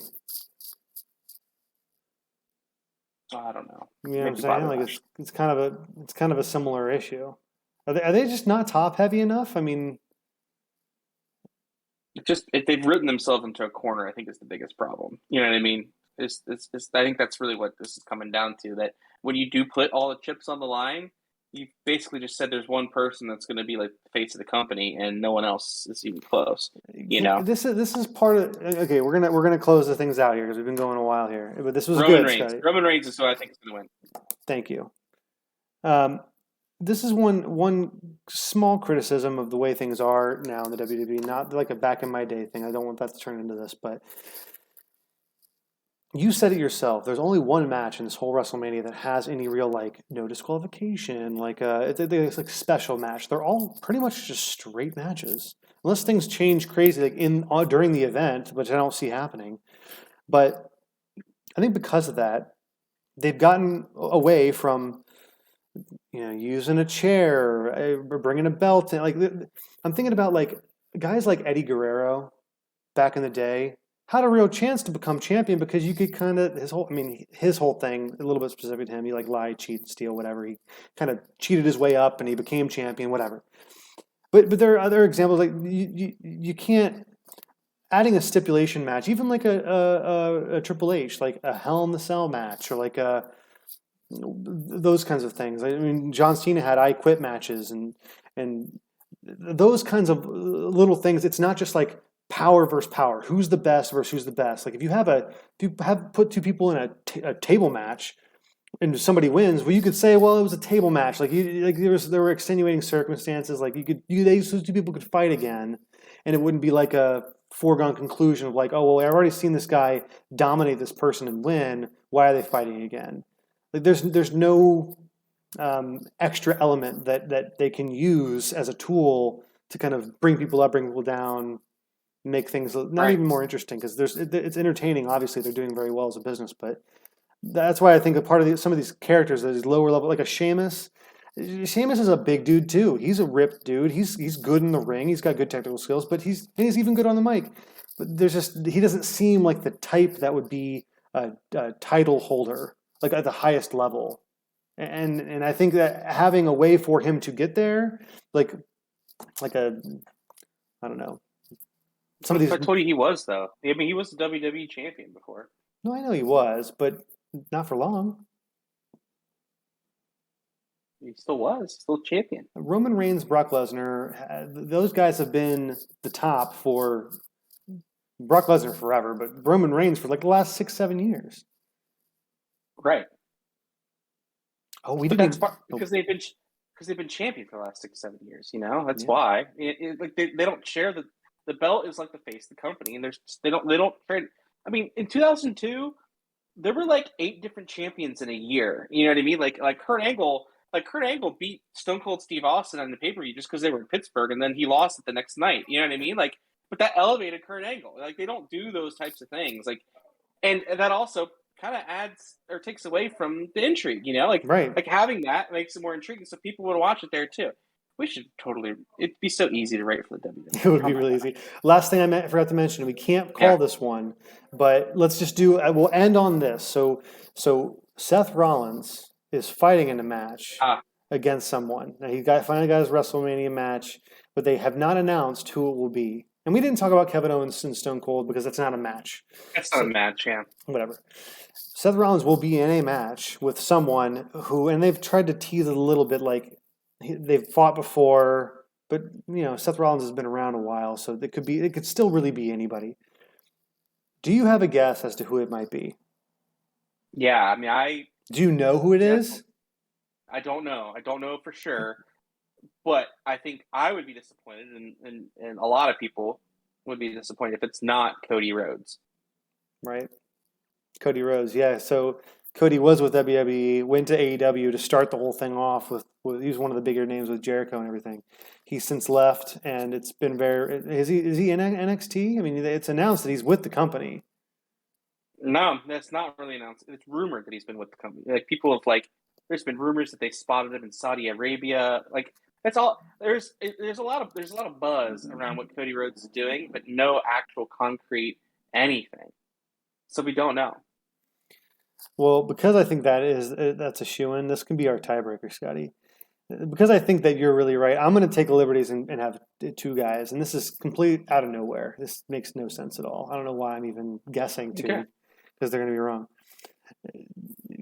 I don't know. You know what I'm Maybe saying? Bobby Like Lashley. it's kind of a similar issue. Are they just not top heavy enough? I mean, Just if they've written themselves into a corner, I think is the biggest problem. You know what I mean? I think that's really what this is coming down to. That when you do put all the chips on the line, you basically just said there's one person that's going to be like the face of the company, and no one else is even close. You know, this is part of. Okay, we're gonna close the things out here because we've been going a while here. But this was Roman good, Reigns. Scotty. Roman Reigns is who I think is going to win. Thank you. Um, this is one small criticism of the way things are now in the WWE. Not like a back in my day thing. I don't want that to turn into this, but you said it yourself. There's only one match in this whole WrestleMania that has any real like no disqualification, like it's like special match. They're all pretty much just straight matches, unless things change crazy like in during the event, which I don't see happening. But I think because of that, they've gotten away from using a chair, bringing a belt in. Like I'm thinking about like guys like Eddie Guerrero back in the day had a real chance to become champion because you could kind of his whole thing a little bit specific to him. He like lie, cheat, steal, whatever. He kind of cheated his way up and he became champion, whatever. But there are other examples like you can't adding a stipulation match, even like a Triple H, like a Hell in the Cell match or like a those kinds of things. I mean, John Cena had I Quit matches and those kinds of little things. It's not just like power versus power. Who's the best versus who's the best? Like if you have put two people in a table match and somebody wins, well, you could say, well, it was a table match. Like there were extenuating circumstances. Like those two people could fight again, and it wouldn't be like a foregone conclusion of like, oh well, I've already seen this guy dominate this person and win. Why are they fighting again? Like there's no extra element that they can use as a tool to kind of bring people up, bring people down, make things not Right. even more interesting because it's entertaining. Obviously, they're doing very well as a business, but that's why I think a part of some of these characters, these lower level, like a Sheamus. Sheamus is a big dude too. He's a ripped dude. He's good in the ring. He's got good technical skills, but he's even good on the mic. But there's just he doesn't seem like the type that would be a title holder like at the highest level. And I think that having a way for him to get there, like a I don't know, some of these. I told you he was though. I mean, he was the WWE champion before. No, I know he was, but not for long. He still was, still champion. Roman Reigns, Brock Lesnar, those guys have been the top for Brock Lesnar forever, but Roman Reigns for like the last 6, 7 years. Right. Oh, we But didn't that's even. because they've been champion for the last 6, 7 years. That's Yeah. why. Like they don't share the belt is like the face of the company, and they don't trade. I mean, in 2002, there were like 8 different champions in a year. You know what I mean? Kurt Angle beat Stone Cold Steve Austin on the pay per view just because they were in Pittsburgh, and then he lost it the next night. You know what I mean? But that elevated Kurt Angle. Like they don't do those types of things. And that also kind of adds or takes away from the intrigue. Right. Like having that makes it more intriguing, so people would watch it there too. We should totally. It'd be so easy to write for the WWE. It would be Oh my really God. easy. Last thing I forgot to mention, we can't call Yeah. this one, but let's just do. We'll end on this. So Seth Rollins is fighting in a match Ah, against someone. Now finally got his WrestleMania match, but they have not announced who it will be. And we didn't talk about Kevin Owens and Stone Cold because that's not a match. that's not a match. Yeah. Whatever. Seth Rollins will be in a match with someone who, and they've tried to tease it a little bit, like they've fought before, but Seth Rollins has been around a while, so it could still really be anybody. Do you have a guess as to who it might be? Yeah. I mean, Do you know who it is? I don't know. I don't know for sure, but I think I would be disappointed, and a lot of people would be disappointed if it's not Cody Rhodes. Right. Cody Rhodes, yeah. So Cody was with WWE, went to AEW to start the whole thing off he was one of the bigger names with Jericho and everything. He's since left, and it's been very. Is he in NXT? I mean, it's announced that he's with the company. No, that's not really announced. It's rumored that he's been with the company. Like people have there's been rumors that they spotted him in Saudi Arabia. Like that's all. There's a lot of buzz around what Cody Rhodes is doing, but no actual concrete anything. So we don't know. Well, because I think that's a shoo-in. This can be our tiebreaker, Scotty. Because I think that you're really right, I'm going to take liberties and have 2 guys, and this is complete out of nowhere. This makes no sense at all. I don't know why I'm even guessing Okay. because they're going to be wrong.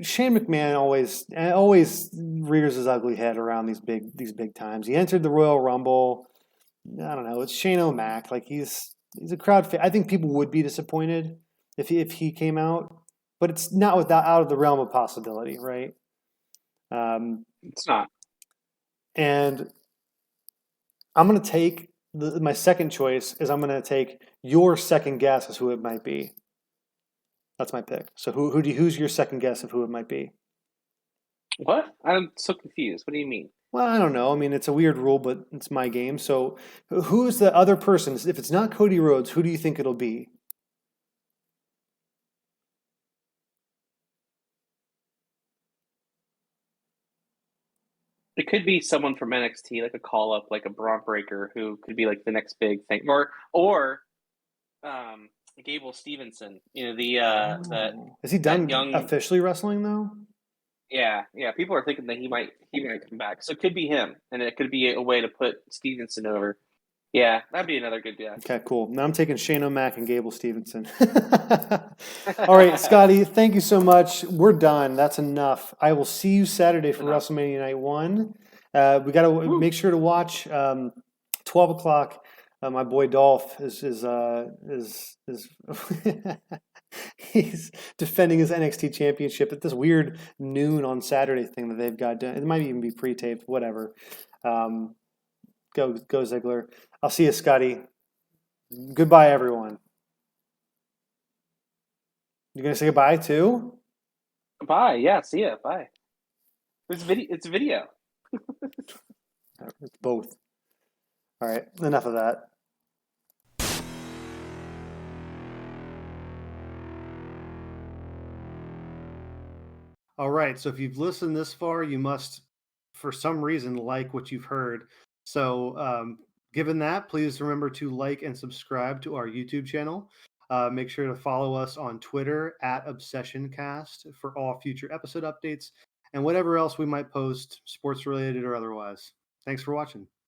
Shane McMahon always rears his ugly head around these big times. He entered the Royal Rumble. I don't know. It's Shane O'Mac. Like he's a crowd. I think people would be disappointed if he came out, but it's not out of the realm of possibility, right? It's not. And I'm going to take my second choice is I'm going to take your second guess as who it might be. That's my pick. So who's your second guess of who it might be? What? I'm so confused. What do you mean? Well, I don't know. I mean, it's a weird rule, but it's my game. So who's the other person? If it's not Cody Rhodes, who do you think it'll be? It could be someone from NXT, like a call up, like a Braun Breaker, who could be like the next big thing, or Gable Stevenson. Is he That done young. officially wrestling though? Yeah. People are thinking that he might come back. So it could be him, and it could be a way to put Stevenson over. Yeah, that'd be another good guess. Okay, cool. Now I'm taking Shane O'Mac and Gable Stevenson. All right, Scotty, thank you so much. We're done. That's enough. I will see you Saturday for Enough. WrestleMania Night 1. We got to make sure to watch 12 o'clock. My boy Dolph is he's defending his NXT championship at this weird noon on Saturday thing that they've got done. It might even be pre-taped, whatever. Go Ziggler. I'll see you, Scotty. Goodbye, everyone. You gonna say goodbye too? Bye. Yeah. See ya. Bye. It's video. It's video. It's both. All right. Enough of that. All right. So if you've listened this far, you must for some reason like what you've heard. So, given that, please remember to like and subscribe to our YouTube channel. Make sure to follow us on Twitter at ObsessionCast for all future episode updates and whatever else we might post, sports related or otherwise. Thanks for watching.